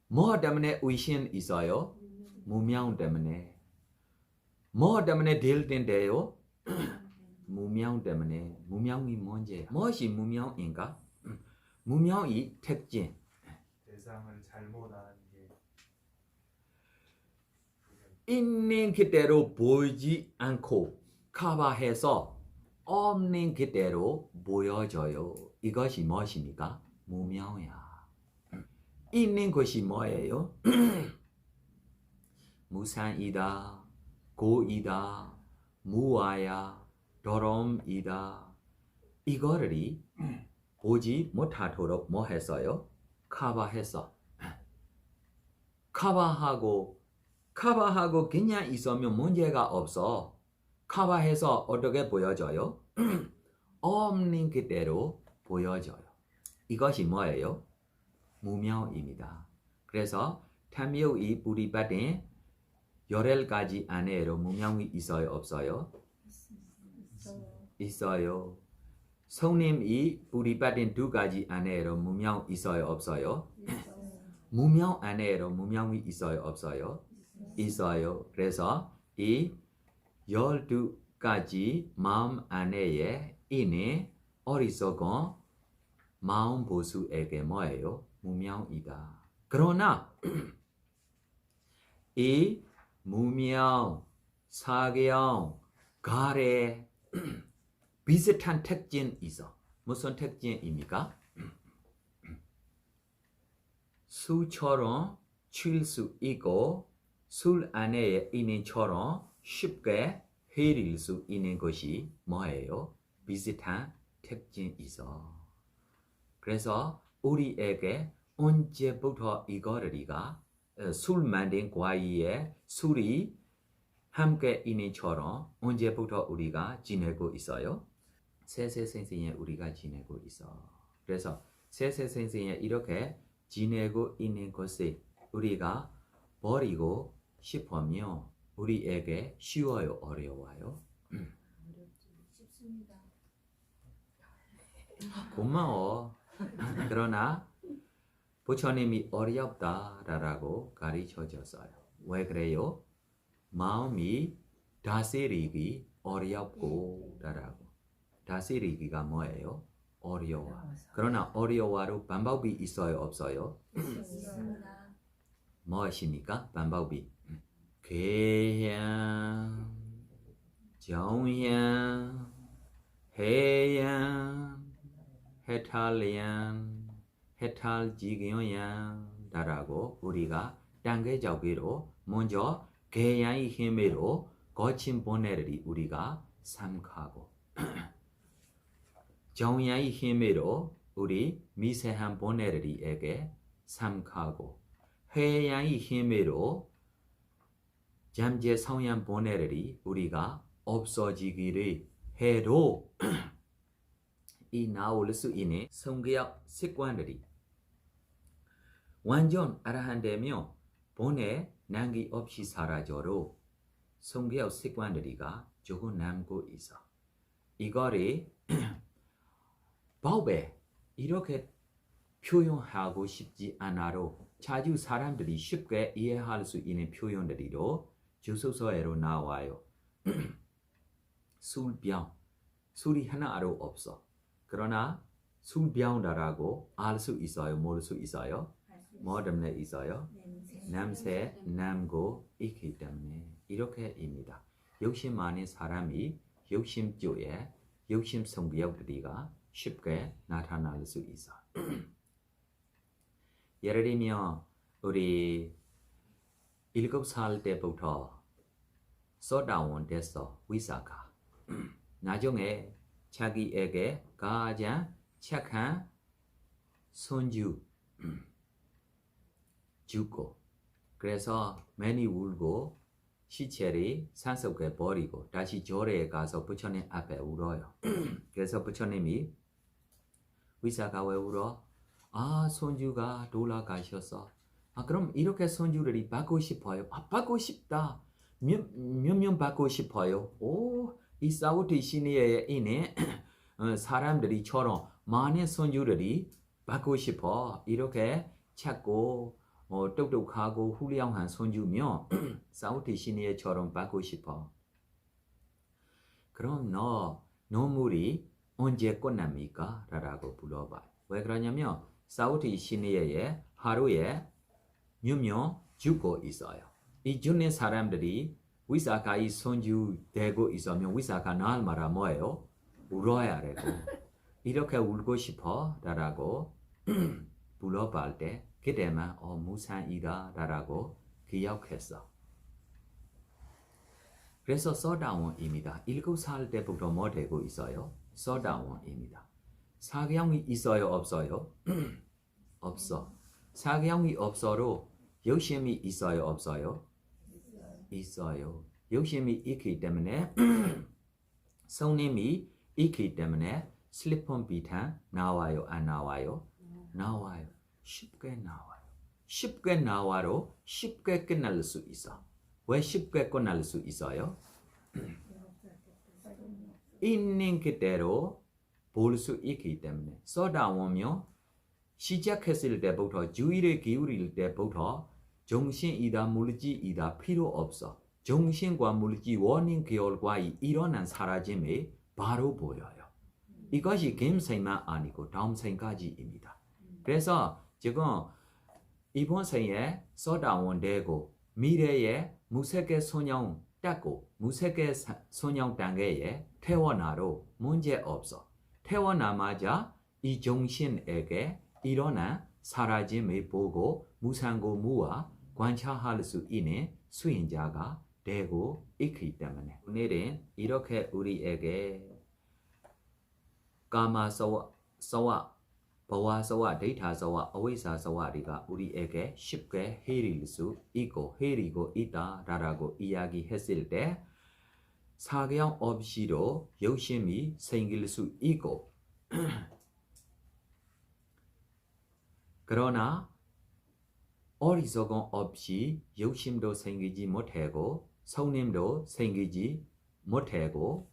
뭐 때문에 의심 있어요? 무명 때문에. 뭐 때문에 딜된대요? 무명 때문에. 무명이 뭔지. 무엇이 무명인가? 무명이 특징. 대상을 잘못 아는 게 있는 그대로 보이지 않고 커버해서 없는 그대로 보여져요. 이것이 무엇입니까? 무명이야. 있는 것이 뭐예요? 무상이다, 고이다, 무아야, 더러움이다. 이거를 보지 못하도록 뭐 했어요? 커버했어. 커버하고 그냥 있으면 문제가 없어. 커버해서 어떻게 보여져요? 없는 그대로 보여져요. 이것이 뭐예요? 무명입니다. 그래서 탐욕이 뿌리받은 18가지 안에로 무명이 있어요? 없어요? 있어요. 성님이 뿌리받은 2가지 안에로 무명 있어요? 없어요? 무명 안에로 무명이 있어요? 없어요? 있어요. 그래서 이 12가지 마음 안에 있는 어리석은 마음 보수에게 뭐예요? 무명이다. 그러나 이 무명, 사경, 가래 비슷한 특징이 있어. 무슨 특징입니까? 술처럼 취할 수 있고 술 안에 있는 처럼 쉽게 흐릴 수 있는 것이 뭐예요? 비슷한 특징이 있어. 그래서 우리에게 언제부터 이거리가 술 만든 과일에 술이 함께 있는 처럼 언제부터 우리가 지내고 있어요? 세세생생에 우리가 지내고 있어. 그래서 세세생생에 이렇게 지내고 있는 것을 우리가 버리고 싶으면 우리에게 쉬워요, 어려워요? 쉽습니다. 고마워. 그러나 부처님이 어렵다라고 가르쳐 줬어요. 왜 그래요? 마음이 다스리기 어렵고 라고. 다스리기가 뭐예요? 어려워. 그러나 어려워도 방법이 있어요, 없어요? 있습니다. 무엇입니까? 방법이 괴양, 정양, 해양, 해탈양, 해탈지경양다라고 우리가 단계적으로 먼저 괴양의 힘으로 거친 번뇌를 우리가 삼가고 정양의 힘으로 우리 미세한 번뇌를에게 삼가고 해양의 힘으로 잠재 성향 번뇌를 우리가 없어지기를 해도 이 나올 수 있는 성격 습관들이 완전 아라한되며 번뇌 낭기 없이 사라져도 성격 습관들이가 조금 남고 있어. 이거를 법에 이렇게 표현하고 싶지 않아도 자주 사람들이 쉽게 이해할 수 있는 표현들이로 주소서에로 나와요. 술병, 술이 하나도 없어. 그러나 술병이라고 알 수 있어요? 모를 수 있어요? 뭐 때문에 있어요? 냄새 남고 있기 때문에 이렇게입니다. 욕심 많은 사람이 욕심조에 욕심 성격들이가 쉽게 나타날 수 있어. 예를 들면 우리 7살 때부터 소다원 됐어. 위사카. 나중에 자기에게 가장 착한 손주 죽고 그래서 많이 울고 시체를 산속에 버리고 다시 절에 가서 부처님 앞에 울어요. 그래서 부처님이 위사가 왜 울어? 아, 손주가 돌아가셨어. 아, 그럼 이렇게 손주를 받고 싶어요. 아, 받고 싶다. 몇 명 받고 싶어요. 오, 이 사우디 시내에 있는 사람들이처럼 많은 손주들이 받고 싶어. 이렇게 찾고 똑똑하고 훌륭한 손주면 사우디 시내처럼 받고 싶어. 그럼 너 눈물이 언제 끝납니까? 라고 물어봐요. 왜 그러냐면 사우디 시내에 하루에 몇 명 죽고 있어요. 이 죽는 사람들이 위사카의 손주 되고 있으면 위사카 날마다 뭐예요? 울어야 되고 이렇게 울고 싶어? 라고 물어볼 때 그때만 무산이다 라고 기억했어. 그래서 소다원입니다. 7살 때부터 뭐 되고 있어요? 소다원입니다. 사경이 있어요? 없어요? 없어. 사경이 없어도 욕심이 있어요? 없어요? 있어요. 욕심이 있기 때문에 성님이 있기 때문에 슬리폰 비탄 나와요? 안 나와요? 나와요. 쉽게 나와요. 쉽게 나와도 쉽게 끝날 수 있어. 왜 쉽게 끝날 수 있어요? 있는 그대로 볼 수 있기 때문에 쏟아오면 시작했을 때부터 주의를 기울일 때부터 정신이다 물질이다 필요 없어. 정신과 물질 원인 결과에 일어난 사라짐이 바로 보여요. 이것이 김생만 아니고 다음 생까지입니다. 그래서 지금 이번 생에 소다원 되고 미래에 무색의 소년 닦고 무색의 소년 단계에 태어나도 문제 없어. 태어나마자 이 정신에게 일어난 사라짐을 보고 무상고 무와 관찰할 수 있는 수행자가 되고 있기 때문에 오늘은 이렇게 우리에게 까마서와 버와서와 데이터서와 어웨이사서와리가 우리에게 쉽게 헤릴 수 있고 헤리고 있다라고 이야기했을 때 사경 없이도 욕심이 생길 수 있고 그러나 어리석음 없이 욕심도 생기지 못하고 성님도 생기지 못하고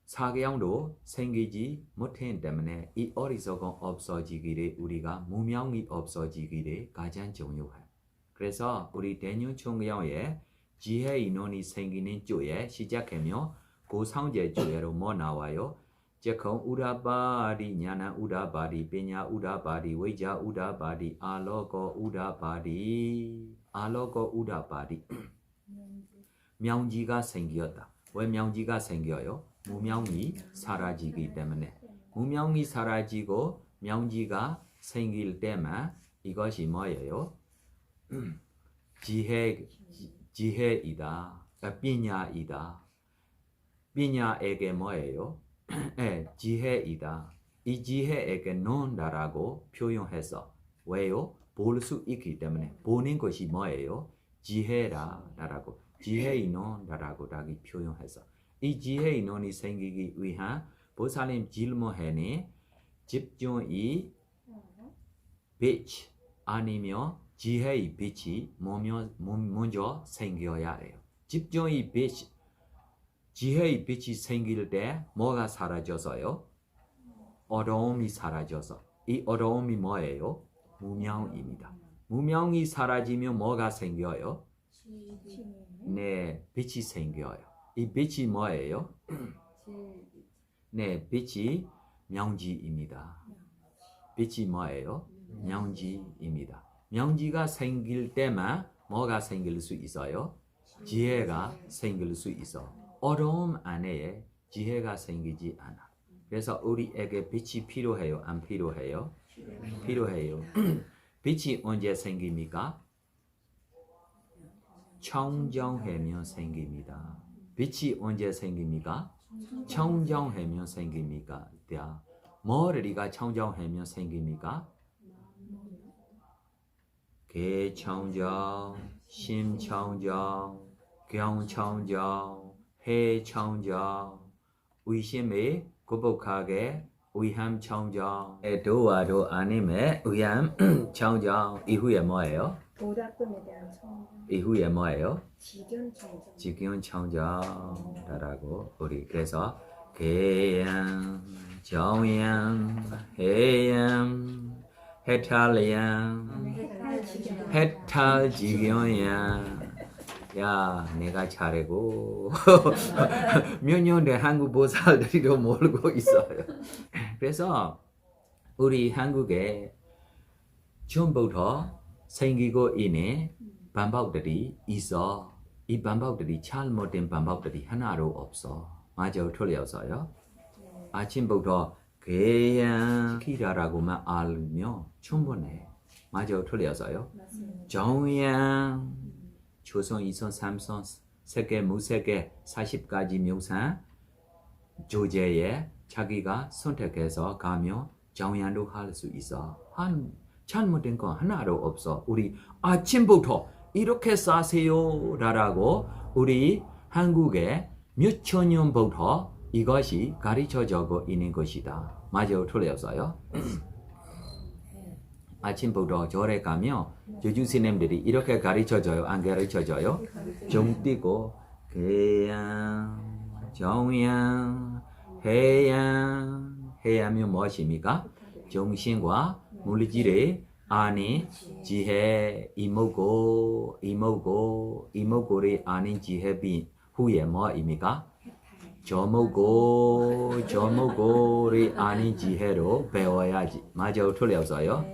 사경도 생기지 못하기 때문에 이 어리석음 없어지기를 우리가 무명이 없어지기를 가장 중요해요. 그래서 우리 대륜총경의 지혜 인원이 생기는 주에 시작하며 고상제 주에로 뭐 나와요? 즉흥 우다바리, 냐나 우다바리, 베냐 우다바리, 외자 우다바리, 알로거 우다바리, 알로거 우다바리. 명지가 생겼다. 왜 명지가 생겨요? 무명이 사라지기 때문에. 무명이 사라지고 명지가 생길 때만 이것이 뭐예요? 지혜이다. 삐냐이다. 삐냐에게 뭐예요? 지혜이다. 이 지혜에게 논다라고 표현해서 왜요? 볼 수 있기 때문에 보는 것이 뭐예요? 지혜라라고 지혜의 논다라고 다기 표현해서 이 지혜의 논이 생기기 위한 보살님 질문에는 집중이 빛 아니면 지혜의 빛이 먼저 생겨야 해요. 집중의 빛, 지혜의 빛이 생길 때 뭐가 사라져서요? 어려움이 사라져서 이 어려움이 뭐예요? 무명입니다. 무명이 사라지면 뭐가 생겨요? 네, 빛이 생겨요. 이 빛이 뭐예요? 네, 빛이 명지입니다. 빛이 뭐예요? 명지입니다. 명지가 생길 때만 뭐가 생길 수 있어요? 지혜가 생길 수 있어. 어려움 안에 지혜가 생기지 않아. 그래서 우리에게 빛이 필요해요? 안 필요해요? 필요해요. 빛이 언제 생깁니까? 청정하면 생깁니다. 빛이 언제 생깁니까? 청정하면 생깁니까? 머리가 청정하면 생깁니까? 개청정, 심청정, 경청정, 해청정, 의심에 굴복하게 의함청정, 도와도 아니면 의함청정 이후에 뭐예요? 도덕금에 대한 청정. 이후에 뭐예요? 직연청정. 직연청정이라고 우리 그래서 개양, 정양, 해양, 해탈양, 해탈지경양. 야, 내가 잘하고 몇 년 된 한국 보살들이도 모르고 있어요. 그래서 우리 한국에 처음부터 생기고 있는 반복들이 있어. 이 반복들이 잘못된 반복들이 하나도 없어. 맞아요, 틀렸어요? 아침부터 그냥 시키라라고만 알면 충분해. 맞아요, 틀렸어요? 정양, 조선, 이선, 삼선, 세계, 무세계, 40가지 묘사 조제에 자기가 선택해서 가면 정양도 할 수 있어. 잘못된 건 하나도 없어. 우리 아침부터 이렇게 사세요 라고 우리 한국에 몇천 년부터 이것이 가르쳐지고 있는 것이다. 맞아요, 틀렸어요? 아침부터 절에 가면 조주스님들이 이렇게 가르쳐줘요? 안 가르쳐줘요? 종 띄고 개양, 정양, 해양, 해양은 무엇입니까? 정신과 물질의 아닌 지혜, 이모고를 아닌 지혜 후에 뭐입니까? 저모고를 아닌 지혜로 배워야지. 맞아요, 틀렸어요?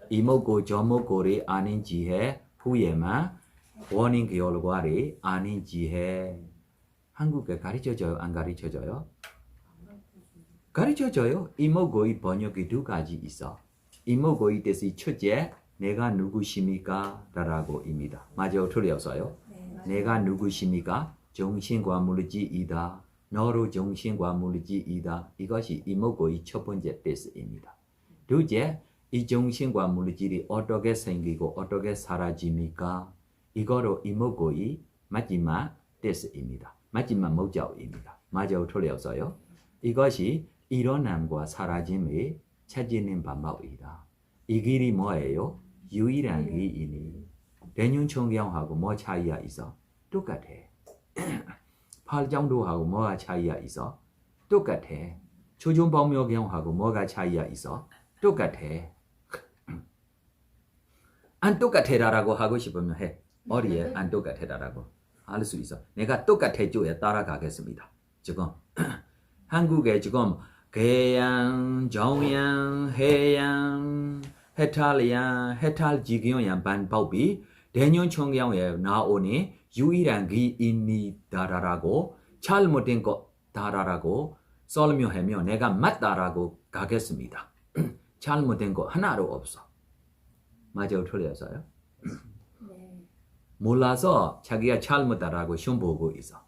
이모고, 저모고를 아닌 지혜 후에만 원인 결과를 아닌 지혜. 한국에 가르쳐줘요? 안 가르쳐줘요? 가르쳐줘요. 이모고의 번역이 두 가지 있어. 이모고이 뜻이 첫째 내가 누구십니까? 라고입니다. 맞아요? 틀렸어요? 네, 맞아요. 내가 누구십니까? 정신과 물질이다. 너로 정신과 물질이다. 이것이 이모고의 첫 번째 뜻입니다. 둘째, 이 정신과 물질이 어떻게 생기고 어떻게 사라집니까? 이거로 이모고의 마지막 뜻입니다. 마지막 목적입니다. 맞아요? 틀렸어요? 이것이 일어남과 사라짐을 찾는 방법이다. 이 길이 뭐예요? 유일한 길이니 대륜천경하고 뭐 차이가 있어? 똑같아. 팔정도하고 뭐가 차이가 있어? 똑같아. 초중법묘경하고 뭐가 차이가 있어? 똑같아. 안 똑같아라고 하고 싶으면 해. 어디에 안 똑같아라고 할 수 있어. 내가 똑같아줘야 따라가겠습니다. 지금 한국에 지금 계양, 정양, 해양, 해탈양, 해탈지경양 반법이 대륜천경에 나오니 유일한 길이니다라고 잘못된 거 다라라고 설명하면 내가 맞다라고 가겠습니다. 잘못된 거 하나도 없어. 맞아요? 틀렸어요? 네. 몰라서 자기가 잘못다라고 시험 보고 있어.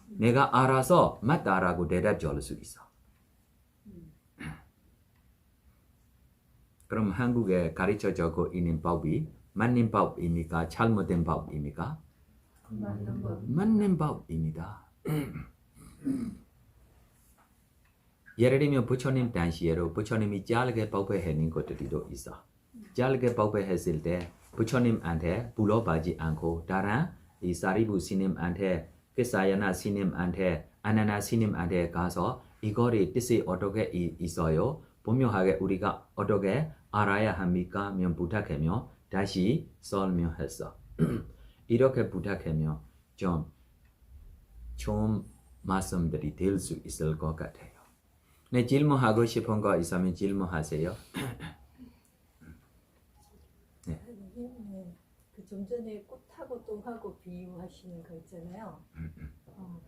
내가 알아서 맞다라고 대답 줄 수 있어. 그럼 한국에 가르쳐주고 있는 법이 맞는 법입니까? 잘못된 법입니까? 맞는 법. 맞는 법입니다. 예를 들면 부처님 당시에도 부처님이 짧게 법회하는 것들도 있어. 짧게 법회했을 때 부처님한테 불러가지 않고 다른 이 사리부 스님한테 그사야나 스님한테 아나나 스님한테 가서 이거의 뜻이 어떻게 있어요? 분명하게 우리가 어떻게 알아야 합니까? 면 부탁하며 다시 설명했어. 이렇게 부탁하며 좀 말씀들이 될 수 있을 것 같아요. 네, 질문하고 싶은 거 있으면 질문하세요. 그 좀 전에 꽃하고 똥하고 비유하시는 거 있잖아요.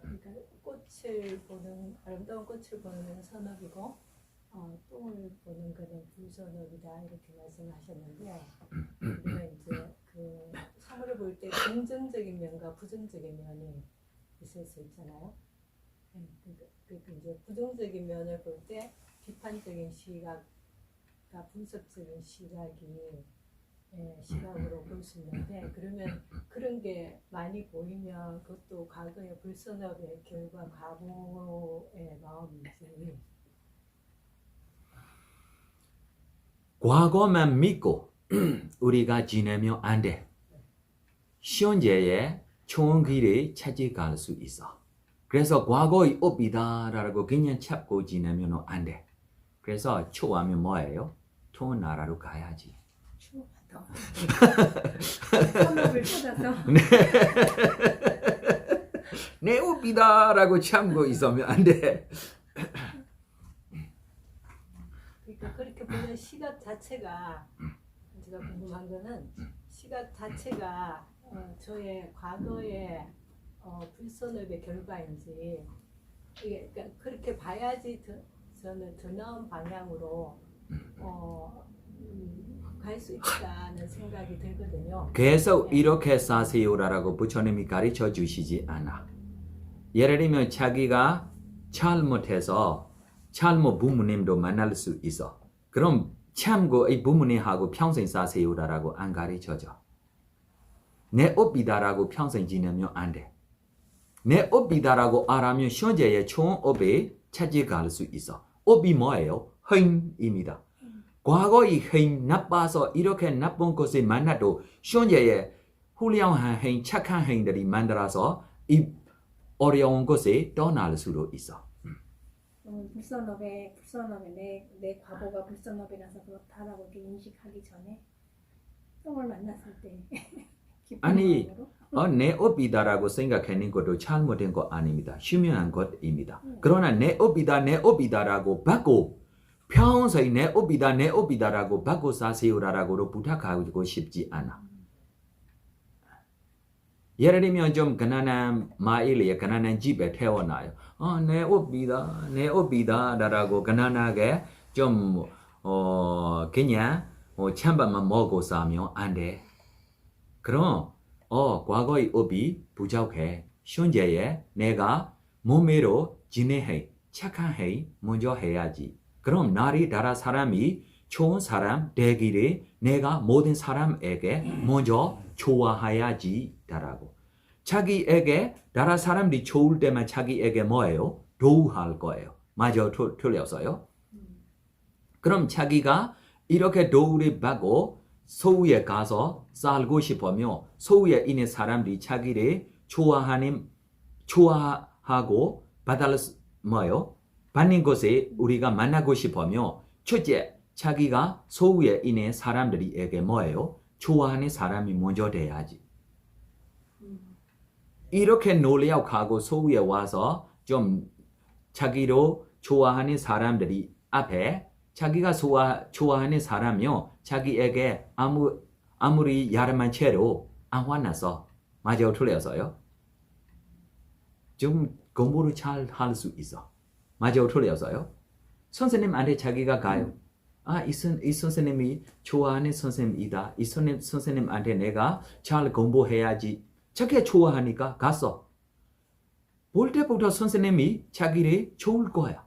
그러니까 꽃을 보는 아름다운 꽃을 보는 선업이고 똥을 보는 거는 불선업이다 이렇게 말씀하셨는데 우리가 이제 그 사물을 볼 때 긍정적인 면과 부정적인 면이 있을 수 있잖아요. 그러니까 이제 부정적인 면을 볼 때 비판적인 시각과 분석적인 시각이 시각으로 볼 수 있는데 그러면 그런 게 많이 보이면 그것도 과거의 불선업의 결과 과보의 마음인지 과거만 믿고 우리가 지내면 안 돼. 현재의 좋은 길을 찾아갈 수 있어. 그래서 과거의 업이다라고 그냥 찾고 지내면 안 돼. 그래서 추워하면 뭐예요? 좋은 나라로 가야지. 추워도 선업을 찾아서 내 업이다라고 참고 있으면 안 돼. 그러니까 그렇게 보면 시각 자체가 제가 궁금한 거는 시각 자체가 저의 과거의 불선업의 결과인지 이게 그러니까 그렇게 봐야지 저는 더 나은 방향으로 갈 수 있다는 생각이 들거든요. 계속 이렇게 사세요라고 부처님이 가르쳐 주시지 않아. 예를 들면 자기가 잘못해서 잘못 부모님도 만날 수 있어. 그럼 참고 이 부모님하고 평생 사세요라고 안 가르쳐줘. 내 업이다라고 평생 지내면 안 돼. 내 업이다라고 알아면 현재의 좋은 업에 찾아갈 수 있어. 업이 뭐예요? 행입니다. 과거의 행 나빠서 이렇게 나쁜 것을 만나도 현재의 훌륭한 행, 착한 행들이 만들어서 이 어려운 것에 떠날 수도 있어. 불선업에 내 과거가 불선업이라서 그렇다라고 이렇게 인식하기 전에 똥을 만났을 때 기쁜 아니, 마음으로 내 업이다라고 생각하는 것도 잘못된 거 아닙니다. 중요한 것입니다. 그러나 내 업이다라고 받고 평소에 내 업이다라고 받고 사세요라고 부탁하고 싶지 않아. 예를 들면 좀 가난한 마을에 가난한 집에 태어나요. 내 업이다라고 가난하게 좀 그냥 찬밥만 먹고 싸면 안 돼. 그럼 과거의 업이 부족해. 현재에 내가 몸으로 진행해. 착한 해 먼저 해야지. 그럼 날이 따라 사람이 좋은 사람 되기를 내가 모든 사람에게 먼저 좋아해야지. 라고. 자기에게 다른 사람들이 좋을 때만 자기에게 뭐예요? 도우할 거예요. 맞아, 틀렸어요? 그럼 자기가 이렇게 도우를 받고 서울에 가서 살고 싶으며 서울에 있는 사람들이 자기를 좋아하고 받는 것에 우리가 만나고 싶으며 첫째, 자기가 서울에 있는 사람들에게 뭐예요? 좋아하는 사람이 먼저 돼야지. 이렇게 노력하고 서울에 와서 좀 자기로 좋아하는 사람들이 앞에 자기가 좋아하는 사람이요. 자기에게 아무리 야름한 채로 안 화나서 맞아 틀렸어요? 좀 공부를 잘 할 수 있어. 맞아 틀렸어요? 선생님한테 자기가 가요. 이 선생님이 좋아하는 선생님이다. 이 선생님한테 내가 잘 공부해야지. 자기가 좋아하니까 갔어. 볼 때부터 선생님이 자기를 좋을 거야.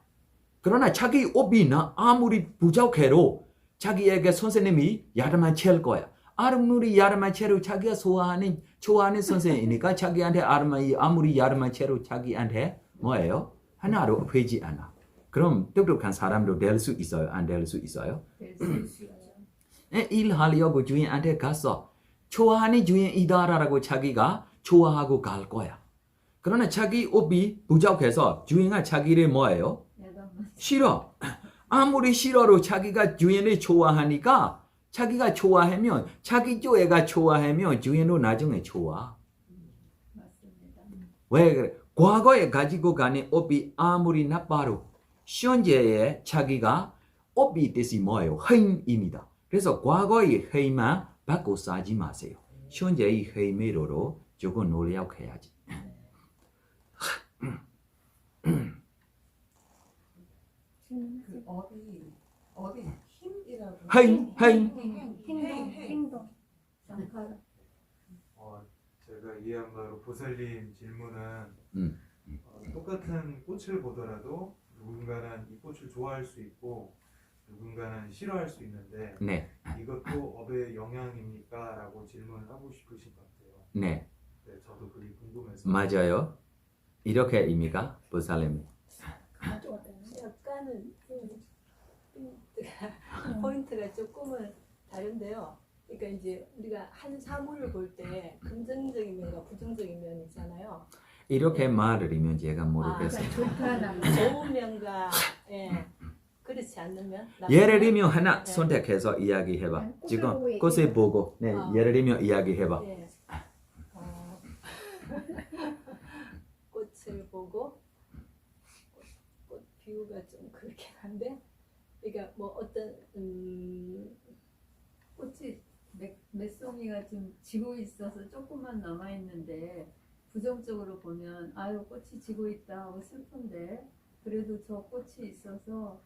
그러나 자기 업이나 아무리 부족해도 자기에게 선생님이 야름한 채일 거야. 아무리 야름한 채로 자기가 좋아하는 선생님이니까 자기한테 아무리 야름한 채로 자기한테 뭐예요? 하나도 되지 않아. 그럼 똑똑한 사람도 될 수 있어요? 안 될 수 있어요? 일하려고 주인한테 갔어. 좋아하는 주인이다라고 자기가 좋아하고 갈 거야. 그러나 자기 업이 부족해서 주인은 자기를 뭐예요? 싫어. 아무리 싫어도 자기가 주인을 좋아하니까 자기가 좋아하면 자기 쪽애가 좋아하면 주인도 나중에 좋아. 맞습니다. 왜 그래? 과거에 가지고 가는 업이 아무리 나빠도 현재에 자기가 업이 뜻이 뭐예요? 힘입니다. 그래서 과거의 힘만 받고 싸지 마세요. 현재의 힘으로 조금 노력해야지. 그 어디 힘이라고. 행동. 제가 이해한 바로 보살님 질문은 음. 똑같은 꽃을 보더라도 누군가는 이 꽃을 좋아할 수 있고 누군가는 싫어할 수 있는데 네. 이것도 업의 영향입니까? 라고 질문을 하고 싶으신 것 같아요. 네. 네, 저도 그게 궁금해서. 맞아요. 이렇게입니까? 보살님. 약간은 포인트가 조금은 다른데요. 그러니까 이제 우리가 한 사물을 볼 때 긍정적인 면과 부정적인 면이 있잖아요. 이렇게 말을 제가 모르겠어요. 좋은 면과 그렇지 않는 면. 예를 들면 하나 선택해서 이야기해봐. 지금 꽃을 보고 예를 들면 이야기해봐. 네. 꽃을 보고 꽃 비유가 좀 그렇긴 한데, 그러니까 뭐 어떤 꽃이 몇 송이가 지금 지고 있어서 조금만 남아 있는데 부정적으로 보면 아유 꽃이 지고 있다 하고 슬픈데 그래도 저 꽃이 있어서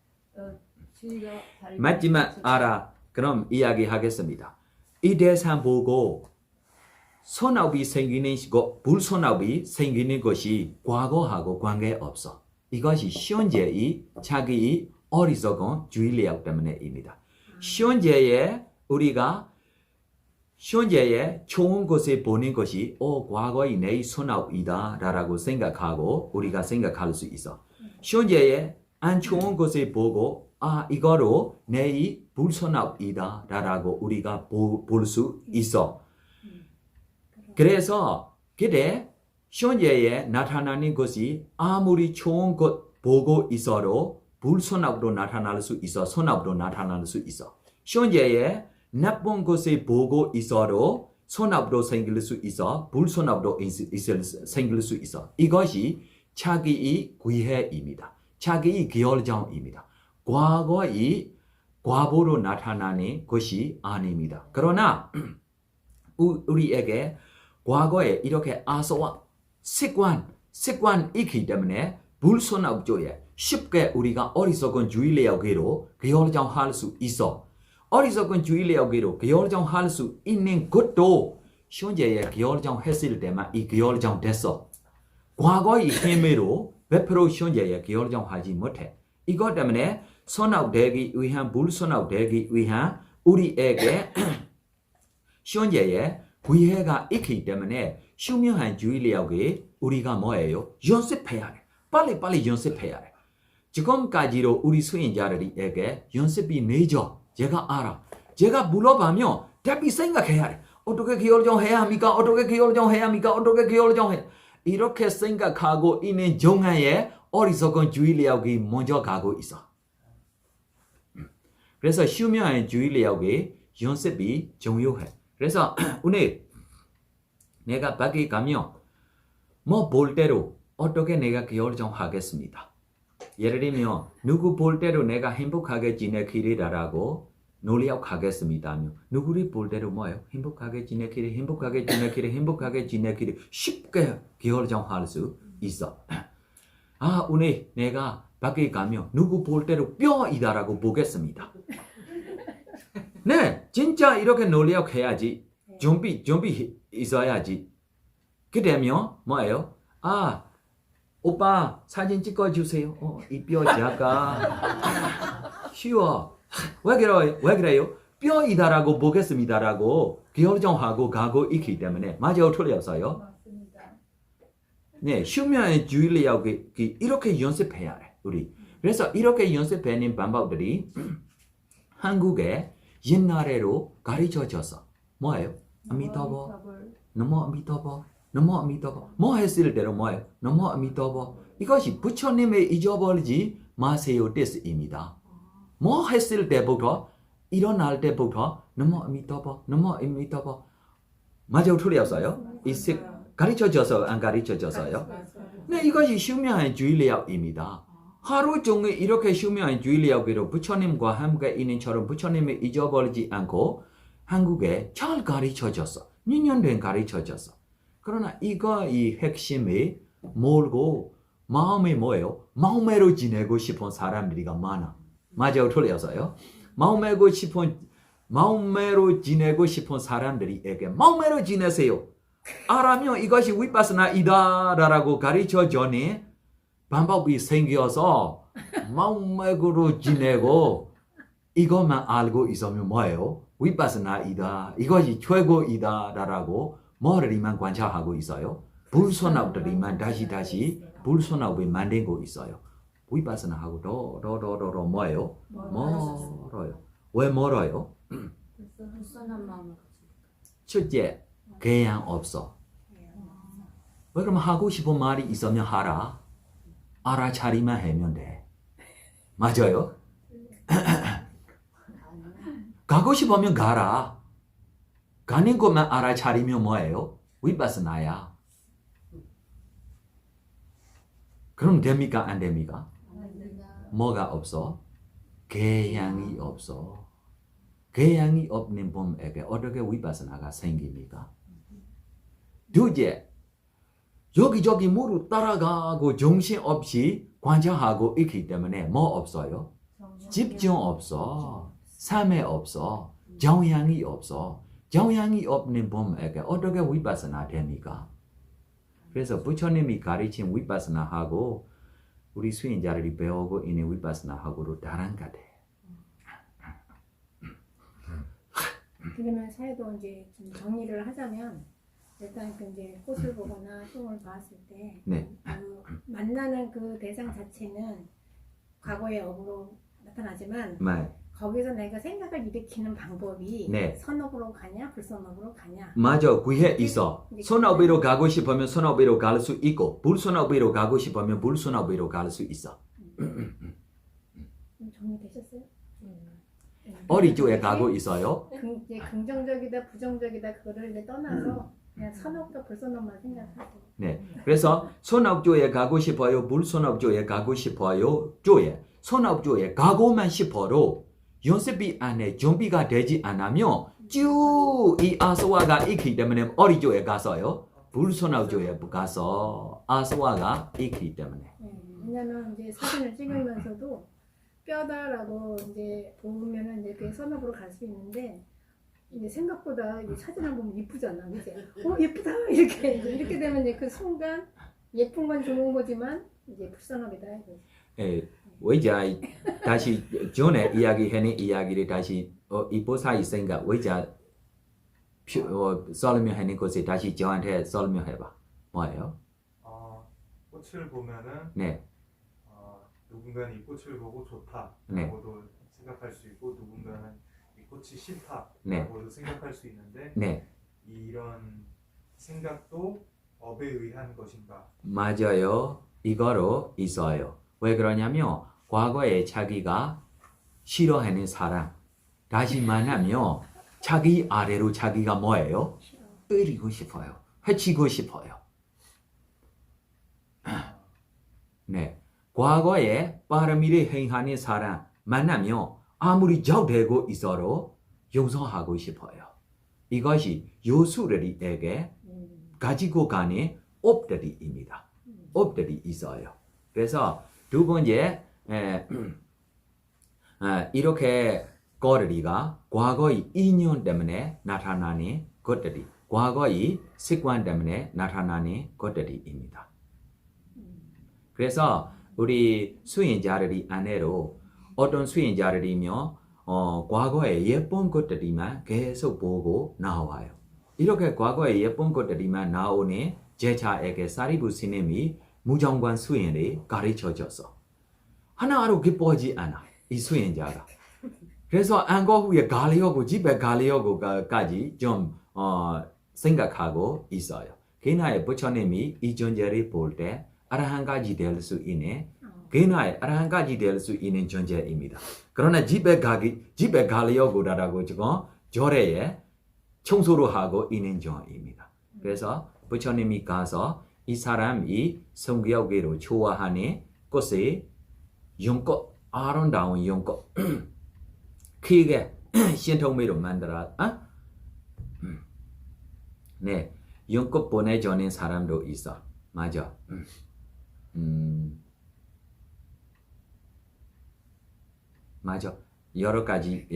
주위가 다르게 맞지만 알아. 그럼 이야기하겠습니다. 이 대상 보고 선업이 생기는 것, 불선업이 생기는 것이 과거하고 관계없어. 이것이 현재의 자기의 어리석은 주의력 때문에입니다. 현재에 우리가 현재에 좋은 것을 보는 것이 과거의 내 선업이다 라고 생각하고 우리가 생각할 수 있어. 현재에 안 좋은 것을 보고 이거로 내 불선업이다 라고 우리가 볼 수 있어. 그래서 그때 현재에 나타나는 것이 아무리 좋은 것 보고 있어도 불선업으로 나타날 수 있어. 선업으로 나타날 수 있어. 현재에 나쁜 것을 보고 있어도 선업으로 생길 수 있어. 불선업으로 생길 수 있어. 이것이 자기의 기회입니다. 자기의 결정입니다. 과거의 과보로 나타나는 것이 아닙니다. 그러나 우리에게 과거에 이렇게 아서와 습관이 있기 때문에 불선업 쪽에 쉽게 우리가 어리석은 주의례하기로 결정할 수 있어. 어리석은 주의례하기로 결정할 수 있는 것도 현재에 결정했을 때만 이 결정됐어. 과거의 힘으로 100% 현재에 결정하지 못해. 이것 때문에 선악되기 위한 불선악되기 위한 우리에게 현재에 기회가 있기 때문에 휴명한 주의력이 우리가 뭐예요? 연습해야 돼. 빨리 연습해야 돼. 지금까지로 우리 수행자들에게 연습이 늦어. 제가 알아. 제가 물어보면 답이 생각해야 돼. 어떻게 결정해야 합니까? 어떻게 결정해야 합니까? 어떻게 결정해? 이렇게 생각하고 있는 정하에 어리석은 주의력이 먼저 가고 있어. 그래서 휴명한 주의력이 연습이 중요해. 그래서 오늘 내가 밖에 가면 뭐 볼 때로 어떻게 내가 결정하겠습니다. 예를 들면 누구 볼 때로 내가 행복하게 지내기라고 노력하겠습니다. 누구를 볼 때로 뭐예요? 행복하게 지내기를 쉽게 결정할 수 있어. 아, 오늘 내가 밖에 가면 누구 볼 때로 뼈이다라고 보겠습니다. 네, 진짜 이렇게 노력해야지. 준비 있어야지. 그러면 뭐예요? 아, 오빠 사진 찍어주세요. 이 뼈 작아. 쉬워. 왜 그래요? 뼈이다라고 보겠습니다라고 결정하고 가고 있기 때문에 맞아요, 틀렸어요? 맞습니다. 네, 휴면의 주의력이 이렇게 연습해야 해, 우리. 그래서 이렇게 연습하는 방법들이 한국에 옛날에로 가르쳐졌어. 뭐예요? 아미타보. 너무 아미타보. 뭐 했을 때로 뭐예요? 너무 아미타보. 이것이 부처님의 잊어버리지 마세요 뜻입니다. 뭐 했을 때부터 일어날 때부터 너무 아미타보. 맞아요, 틀렸어요? 가르쳐져서 안 가르쳐졌어요? 네, 이것이 휴면의 주의력입니다. 하루 종일 이렇게 휴면의 주의력으로 부처님과 함께 있는 처럼 부처님을 잊어버리지 않고 한국에 잘 가르쳐졌어. 2년 된 가르쳐졌어. 그러나 이 핵심이 뭘고 마음이 뭐예요? 마음대로 지내고 싶은 사람들이 많아. 맞아요, 틀렸어요? 마음대로 지내고 싶은 사람들에게 마음대로 지내세요. 알아면 이것이 위파스나이다라고 가르쳐주니 방법이 생겨서 마음대로 지내고 이것만 알고 있으면 뭐예요? 위파스나이다. 이것이 최고이다라고 머리만 관찰하고 있어요. 불선악들이만 다시 불선악을 만들고 있어요. 위파스나하고 더 뭐예요? 멀어요. 왜 멀어요? 불선한 마음을 첫째, 개양 없어. 왜 그러면 하고 싶은 말이 있으면 하라. 알아차리만 하면 돼. 맞아요? 가고 싶으면 가라. 가는 것만 알아차리면 뭐예요? 위파스나야. 그럼 됩니까? 안 됩니까? 뭐가 없어? 개양이 없어. 개양이 없는 분에게 어떻게 위파스나가 생깁니까? 둘째, 여기저기 모두 따라가고 정신없이 관찰하고 있기 때문에 뭐 없어요? 집중 없어. 삶에 없어. 정향이 없어. 정향이 없는 분에게 어떻게 위파스나 됩니까? 그래서 부처님이 가르친 위파스나하고 우리 수행자들이 배우고 있는 위파스나하고로 다른 것 같아. 그러면 사회도 이제 좀 정리를 하자면 일단 그 이제 꽃을 보거나 똥을 봤을 때 네. 그 만나는 그 대상 자체는 과거의 업으로 나타나지만 네. 거기서 내가 생각을 일으키는 방법이 네. 선업으로 가냐 불선업으로 가냐. 맞아, 그게 있어. 선업으로 가고 싶으면 선업으로 갈 수 있고 불선업으로 가고 싶으면 불선업으로 갈 수 있어. 정리되셨어요? 어디 쪽에 가고 있어요? 이제 긍정적이다 부정적이다 그거를 이제 떠나서 그냥 선업과 불선업만 생각하고. 네. 그래서 선업조에 가고 싶어요? 불선업조에 가고 싶어요? 조에 선업조에 가고만 싶어도 연습이 안 해. 준비가 되지 않으면 쭉 이 아스와가 있기 때문에 어디 조에 가서요? 불선업조에 가서 아스와가 있기 때문에. 왜냐면 이제 사진을 찍으면서도 뼈다라고 이제 보면은 이제 그 선업으로 갈 수 있는데 이제 생각보다 이 사진을 보면 이쁘잖아, 이제 예쁘다 이렇게 되면 이제 그 순간 예쁜 건 좋은 거지만 이제 불선업이다 이거지. 에 외자 다시 전에 이야기하는 이야기를 다시 이보사의 생각 외자 설명하는 것에 다시 저한테 설명해봐. 뭐예요? 꽃을 보면은 네. 누군가는 이 꽃을 보고 좋다라고도 네. 생각할 수 있고 누군가는 이 꽃이 싫다라고도 네. 생각할 수 있는데 네. 이런 생각도 업에 의한 것인가? 맞아요. 이거로 있어요. 왜 그러냐면 과거에 자기가 싫어하는 사람 다시 만나면 자기 아래로 자기가 뭐예요? 때리고 싶어요. 해치고 싶어요. 네. 과거에 빠르미를 행하는 사람 만나면 아무리 적대고 있어도 용서하고 싶어요. 이것이 요술이에게 가지고 가는 업들이입니다. 업들이 있어요. 그래서 두 번째 이렇게 거리가 과거의 인연 때문에 나타나는 것들이 과거의 습관 때문에 나타나는 것들이입니다. 그래서 우리 수행자들이 안에로 어떤 수행자들이며 과거에 예쁜 것들이만 계속 보고 나와요. 이렇게 과거에 예쁜 것들이만 나오는 제자에게 사리부 스님이 무정관 수행을 가르쳐줬어. 하나로 기뻐하지 않아. 이 수행자가. 그래서 안거 후에 가려고 집에 가려고까지 좀 생각하고 있어요. 그날에 부처님이 이 존재를 볼 때 아라한까지 될 수 있는 그날에 아라한까지 될 수 있는 존재입니다. 그러나 집에 가려고라고 지금 절에 청소를 하고 있는 중입니다. 그래서 부처님이 가서 이 사람이 성격으로 좋아하는 꽃을 용꽃 아름다운 용꽃 크게 신통미로 만들어 네 용꽃 보내주는 사람도 있어. 맞아. 맞아. 여러 가지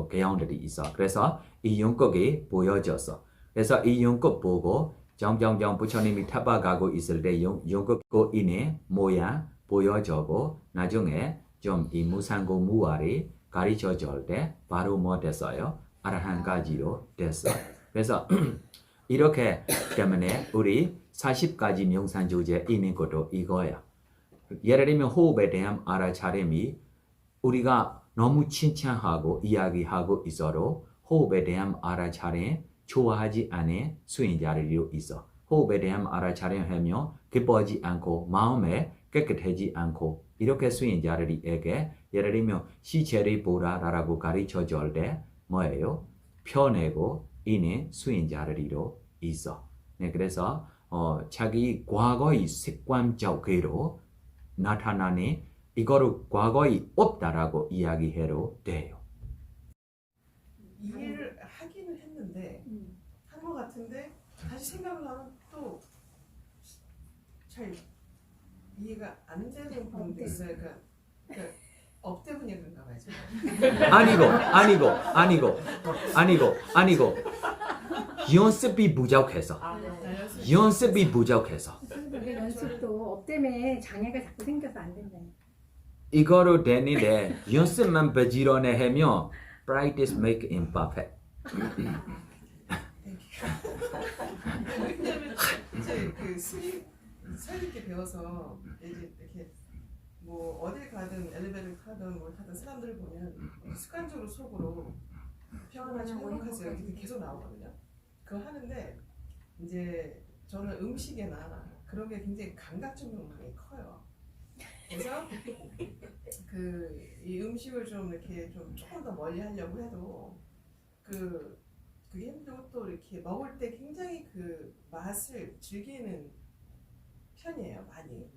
개형들이 있어. 그래서 이 용꽃이 보여줬어. 그래서 이 용꽃 보고 정정정 부처님이 타박하고 있을 때 용꽃 인의 모양 보여주고 나중에 좀 이 무상고 무아리 가르쳐 줄 때 바로 뭐 됐어요? 아라한까지로 됐어요. 그래서 이렇게 때문에 우리 40가지 명상 주제 있는 것도 이거야. 예를 들면 호흡에 대한 알아차림이 우리가 너무 칭찬하고 이야기하고 있어도 호흡에 대한 알아차림 좋아하지 않은 수행자들이 있어. 호흡에 대한 알아차림하면 기뻐하지 않고 마음에 깨끗하지 않고 이렇게 수행자들에게 예를 들면 시체를 보라라고 가르쳐 줄 때 뭐예요? 펴내고 있는 수행자들이로 있어. 네, 그래서 자기 과거의 습관적으로 나타나는 이거를 과거에 없다라고 이야기해도 돼요. 이해를 하기는 했는데 한 것 같은데 다시 생각을 하면 또 잘 이해가 안 되는 부분도 있어요. 그러니까 업 때문에 그런가 봐요. 아니고 연습이 부족해서 연습이 부족해서 그게 연습도 업 때문에 장애가 자꾸 생겨서 안 된다. 이거로 되는데 연습만 부지런히 하면 practice make imperfect. 왜냐면 이제 그 스님께 배워서 이제 이렇게 뭐 어딜 가든 엘리베이터를 타든 뭘 타든 사람들을 보면 습관적으로 속으로 평안하세요, 행복하세요 이렇게 계속 나오거든요. 그거 하는데 이제 저는 음식이나 그런 게 굉장히 감각적 욕망이 커요. 그래서 이 음식을 좀 이렇게 좀 조금 더 멀리 하려고 해도 그게 힘들고 또 이렇게 먹을 때 굉장히 그 맛을 즐기는 편이에요, 많이.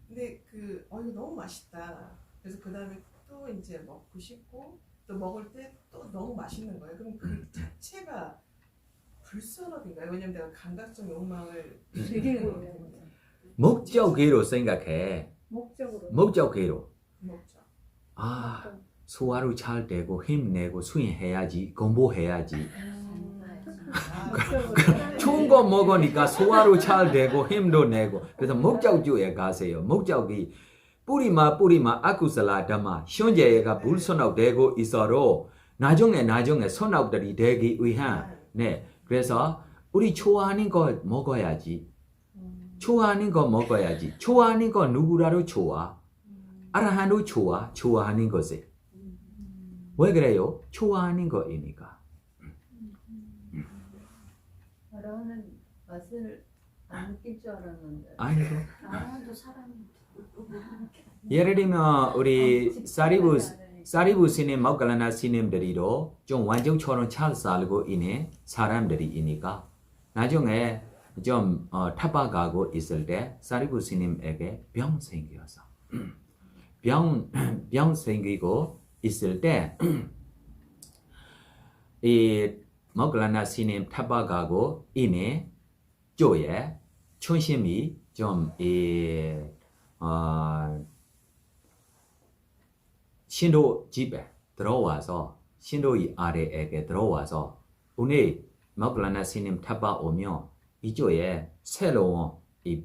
근데 이거 너무 맛있다. 그래서 그 다음에 또 이제 먹고 싶고 또 먹을 때 또 너무 맛있는 거예요. 그럼 그 자체가 불선업인가요? 왜냐면 내가 감각적 욕망을 즐기는 거예요. 목적으로 생각해. 목적으로. 목적으로. 먹죠. 아, 소화로 잘 되고 힘내고 수행해야지, 공부해야지. 좋은 거 먹으니까 소화로 잘 되고 힘도 내고. 그래서 목적주에 가세요. 목적이 뿌리마 아쿠살라 담마 현재가 불선업되고 있어도 나중에 선업들이 되기 위한. 네, 그래서 우리 좋아하는 거 먹어야지. 좋아하는 거 먹어야지. 좋아하는 거 누구라도 좋아. 아라한도 좋아하는 것에. 왜 그래요? 좋아하는 거이니까. 아라는 맛을 안 느낄 줄 알았는데. 아이고. 아라한도 사람이 예를 들면 우리 사리부 스님, 모갈라나 스님들이도 좀 완전처럼 잘 살고 있는 사람들이니까 나중에 좀 타박하고 있을 때 사리부 스님에게 병 생겨서 병 생기고 있을 때 이 모갈라나 스님 타박하고 있는 쪽에 촌심이 좀 신도 집에 들어와서 신도의 아래에게 들어와서 오늘 모갈라나 스님 타박 오면 이쪽에 새로운 이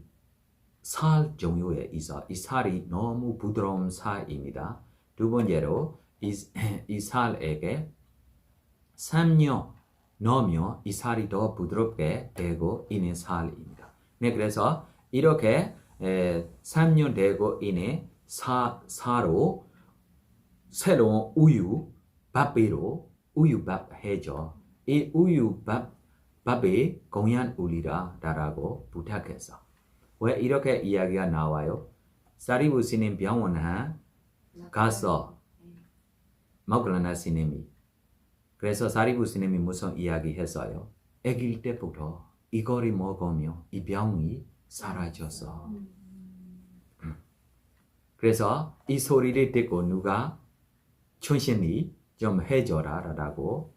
살 종류에 있어. 이 살이 너무 부드러운 살입니다. 두 번째로 이 살에게 3년 넣으면 이 살이 더 부드럽게 되고 있는 살입니다. 네, 그래서 이렇게 3년 되고 있는 사로 새로운 우유밥으로 우유밥 해줘. 이 우유밥이 공연 울리라라고 부탁했어. 왜 이렇게 이야기가 나와요? 사리부 스님 병원에 가서 모갈라나 스님이 그래서 사리부 스님이 무슨 이야기 했어요? 아기일 때부터 이거를 먹으면 이 병이 사라졌어. 그래서 이 소리를 듣고 누가 촌신이 좀 해줘라라고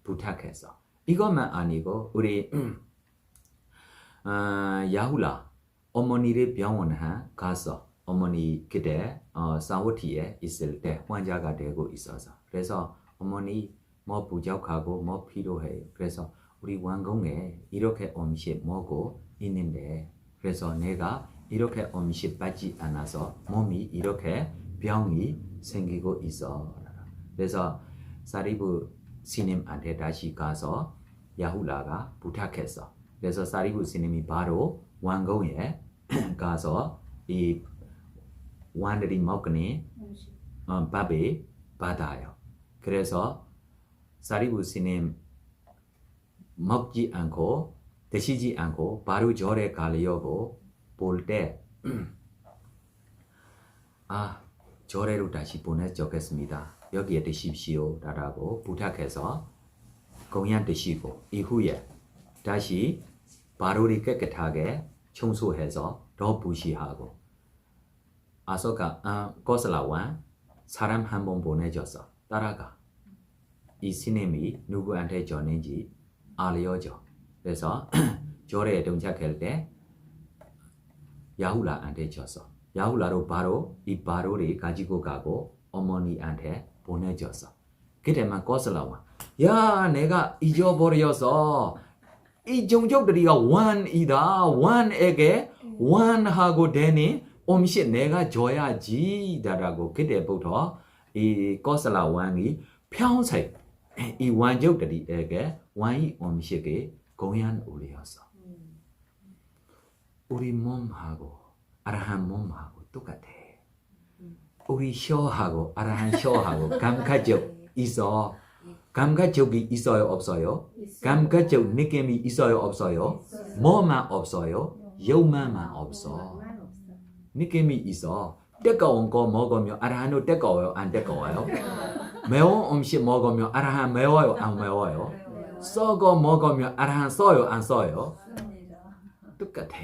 부탁했어. 이것만 아니고 우리 야훌라 어머니를 병원에 가서 어머니 그때 사우티에 있을 때 환자가 되고 있어서 그래서 어머니 뭐 부족하고 뭐 필요해요. 그래서 우리 왕궁에 이렇게 음식 먹고 있는데 그래서 내가 이렇게 음식 받지 않아서 몸이 이렇게 병이 생기고 있어. 그래서 사리부 스님한테 다시 가서 야훌라가 부탁했어. 그래서 사리부 스님이 바로 왕궁에 가서 이 왕들이 먹는 밥을 받아요. 그래서 사리부 스님 먹지 않고 드시지 않고 바로 절에 가려고 볼 때 절에로 다시 보내주겠습니다. 여기에 드십시오 라고 부탁해서 공연 드시고 이후에 다시 바로를 깨끗하게 청소해서 더 부시하고 아소가 고슬라왕 사람 한 번 보내줘서 따라가 이 스님이 누구한테 줬는지 알려줘. 그래서 절에 동작할 때 야훌라한테 줬어. 야훌라로 바로 이 바로를 가지고 가고 어머니한테 보내줬어. 그때만 고슬라왕 야 내가 잊어버렸어. 이 종족들이가 완이다. 완에게 완하고 되니 음식 내가 줘야지 라고 그때부터 이 고슬라 왕이 평생 이 왕족들에게 왕의 음식을 공연 올렸어. 우리 몸하고 아라한 몸하고 똑같아. 우리 혀하고 아라한 혀하고 감각적 있어. 감각적이 있어요 없어요? 감각적 느낌이 있어요 없어요? 뭐만 없어요? 욕만만 없어. 느낌이 있어. 뜨거운 거 먹으면 아라한도 뜨거워요 안 뜨거워요? 매운 음식 먹으면 아라한 매워요 안 매워요? 썩어 먹으면 아라한 써요 안 써요? 똑같아.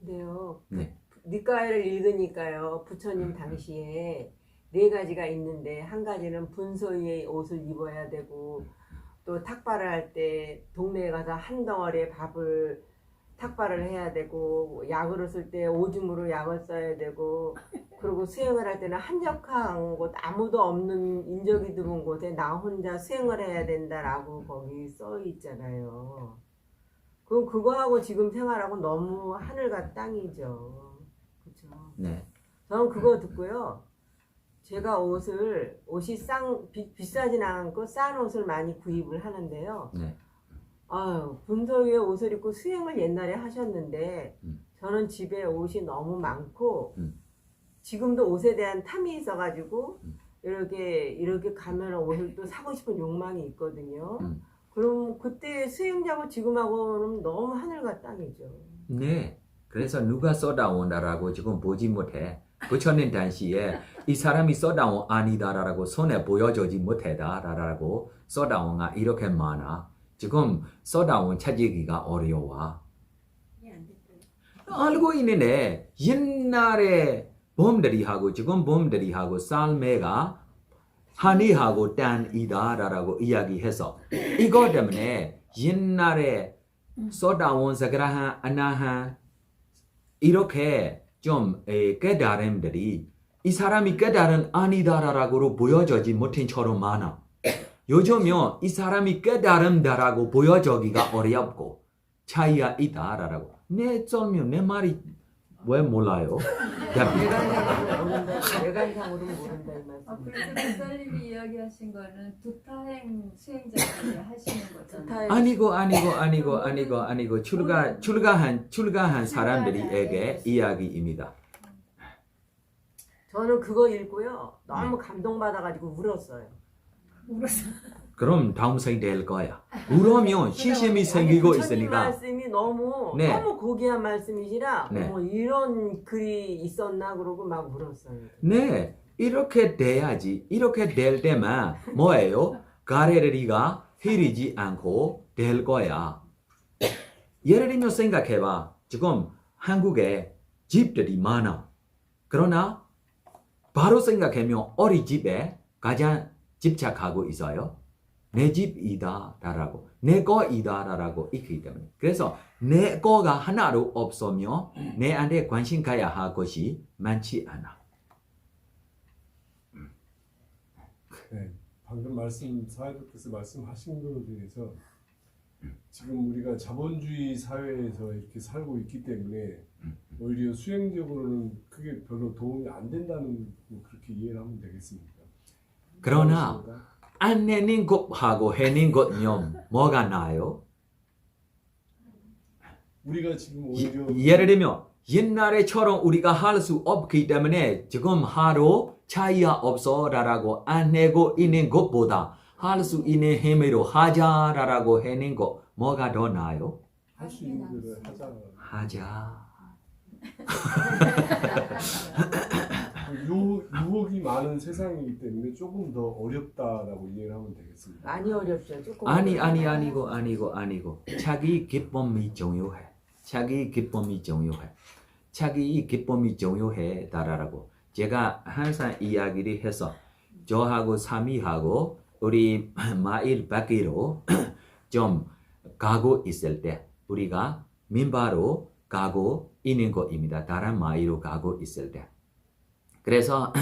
네요. 네. 니까를 읽으니까요. 부처님 당시에 4가지가 있는데 한 가지는 분소의 옷을 입어야 되고 또 탁발을 할 때 동네에 가서 한 덩어리의 밥을 탁발을 해야 되고 약으로 쓸 때 오줌으로 약을 써야 되고 그리고 수행을 할 때는 한적한 곳 아무도 없는 인적이 드문 곳에 나 혼자 수행을 해야 된다라고 거기 써 있잖아요. 그럼 그거하고 지금 생활하고 너무 하늘과 땅이죠. 그렇죠. 네. 저는 그거 듣고요. 제가 옷이 비싸진 않고 싼 옷을 많이 구입을 하는데요. 네. 아유, 분서위에 옷을 입고 수행을 옛날에 하셨는데 저는 집에 옷이 너무 많고 지금도 옷에 대한 탐이 있어가지고 이렇게 가면 옷을 또 사고 싶은 욕망이 있거든요. 그럼 그때 수행자고 지금하고는 너무 하늘과 땅이죠. 네. 그래서 누가 쏟아온다라고 지금 보지 못해. 부처님 당시에 이 사람이 쏟아온 아니다라고 손에 보여주지 못해다라고 쏟아온가 이렇게 많아. 지금 쏟아온 찾기가 어려워. 알고 있는데 옛날에 범들이하고 지금 범들이하고 삶에가 하늘하고 땅이다라고 이야기해서 이거 때문에 옛날에 쏟아온 사그라한 아나한 이렇게 좀 깨달음들이 이 사람이 깨달은 아니다라고 보여주지 못한 처럼 많아. 요즘은 이 사람이 깨달음다라고 보여주기가 어렵고 차이가 있다라고. 내 썰면 내 말이 왜 몰라요? 외관상으로는 모른다 이 말씀. 그래서 목사님이 이야기하신 거는 두타행 수행자들이 하시는 거잖아요. 아니고 출가한 사람들에게 이야기입니다. 저는 그거 읽고요. 너무 감동받아가지고 울었어요. 울었어. 그럼 다음 생 될 거야. 울으면 시심이 생기고 부처님 있으니까. 말씀이 너무 네. 너무 고귀한 말씀이시라 네. 이런 글이 있었나 그러고 막 울었어요. 네, 이렇게 돼야지. 이렇게 될 때만 뭐예요? 가래리가 흐리지 않고 될 거야. 예를 들면 생각해봐. 지금 한국에 집들이 많아. 그러나 바로 생각하면 우리 집에 가장 집착하고 있어요. 내 집이다라고, 내 거이다라고 있기 때문에. 그래서 내 거가 하나로 없으면 내한테 관심 가야 할 것이 많지 않아. 네, 방금 사회자께서 말씀하신 것에 대해서 지금 우리가 자본주의 사회에서 이렇게 살고 있기 때문에 오히려 수행적으로는 그게 별로 도움이 안 된다는 그렇게 이해를 하면 되겠습니까? 그러나 안 내는 것하고 해낸 것요 뭐가 나아요? 우리가 지금 오히려 예를 들면 옛날에처럼 우리가 할 수 없기 때문에 지금 하루 차이가 없어라고 안 내고 있는 것보다 할 수 있는 힘으로 하자라고 해낸 것 뭐가 더 나아요? 할 수 있는 대로 하자. 유혹이 많은 세상이기 때문에 조금 더 어렵다라고 이해를 하면 되겠습니다. 많이 어렵죠. 조금 아니고 자기 기쁨이 중요해. 자기 기쁨이 중요해 달라고 제가 항상 이야기를 해서 저하고 사미하고 우리 마일 밖으로 좀 가고 있을 때 우리가 민바로 가고 있는 것입니다. 다른 마일로 가고 있을 때. 그래서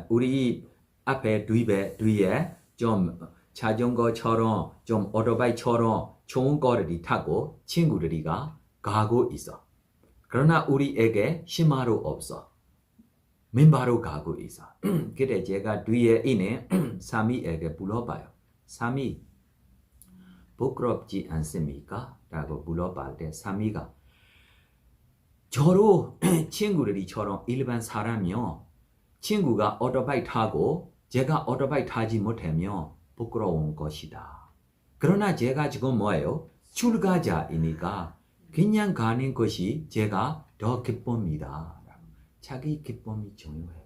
우리 앞에 뒤에 좀 자전거처럼 좀 오토바이처럼 좋은 거를 타고 친구들이가 가고 있어. 그러나 우리에게 신마루 없어. 맨바로 가고 있어. 그래 제가 뒤에 있는 사미에게 물어봐요. 사미 부끄럽지 않습니까? 라고 물어볼 때 사미가 저로 친구들이처럼 일반 사람이요. 친구가 오토바이 타고 제가 오토바이 타지 못하면 부끄러운 것이다. 그러나 제가 지금 뭐예요? 출가자이니까 그냥 가는 것이 제가 더 기쁩니다. 자기 기쁨이 중요해.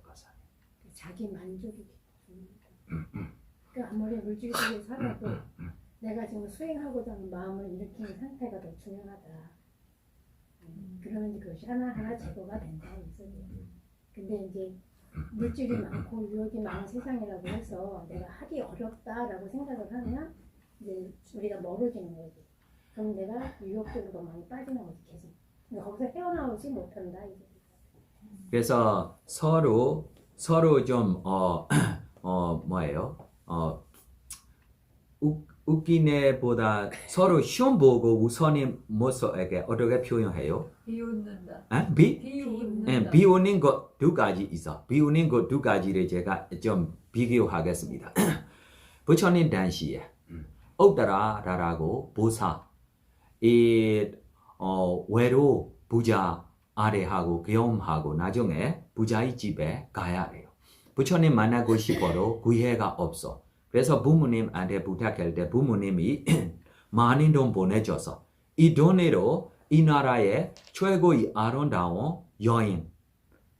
자기 만족이 중요하다. 그러니까 아무리 물질 속에 살아도 내가 지금 수행하고자 하는 마음을 일으키는 상태가 더 중요하다. 그러면 이제 그것이 하나하나 제거가 된다. 근데 이제 물질이 많고 유혹이 많은 세상이라고 해서 내가 하기 어렵다라고 생각을 하면 이제 우리가 멀어지는 거지. 그럼 내가 유혹적으로 많이 빠지는 거지 계속. 근데 거기서 헤어나오지 못한다 이제. 그래서 서로 좀 뭐예요? 웃기네보다 서로 시험 보고 우선인 모습에게 어떻게 표현해요? 비웃는다. 비웃는다. 비웃는 것 두 가지 있어. 비웃는 것 두 가지를 제가 좀 비교하겠습니다. 부처님 당시에 옥다라라고 보사 이 외로 부자 아래하고 귀염하고 나중에 부자의 집에 가야 해요. 부처님 만나고 싶어도 기회가 없어. 그래서 부모님한테 부탁할 때 부모님이 많은 돈 보내줘서 이 돈으로 이 나라의 최고의 아름다운 여인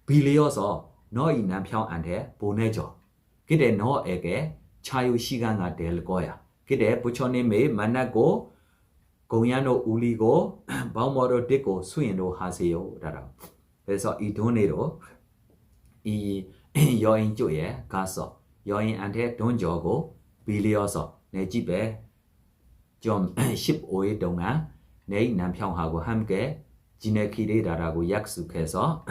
빌려서 너희 남편한테 보내줘. 그때 너에게 자유 시간이 될 거야. 그때 부처님이 만나고 공연도 울리고 방모도 듣고 수행도 하세요. 그래서 이 돈으로 이 여인 쪽에 가서 여인한테 돈 주고 빌려서 내 집에 좀 15일 동안 내 남편하고 함께 지내기라고 약속해서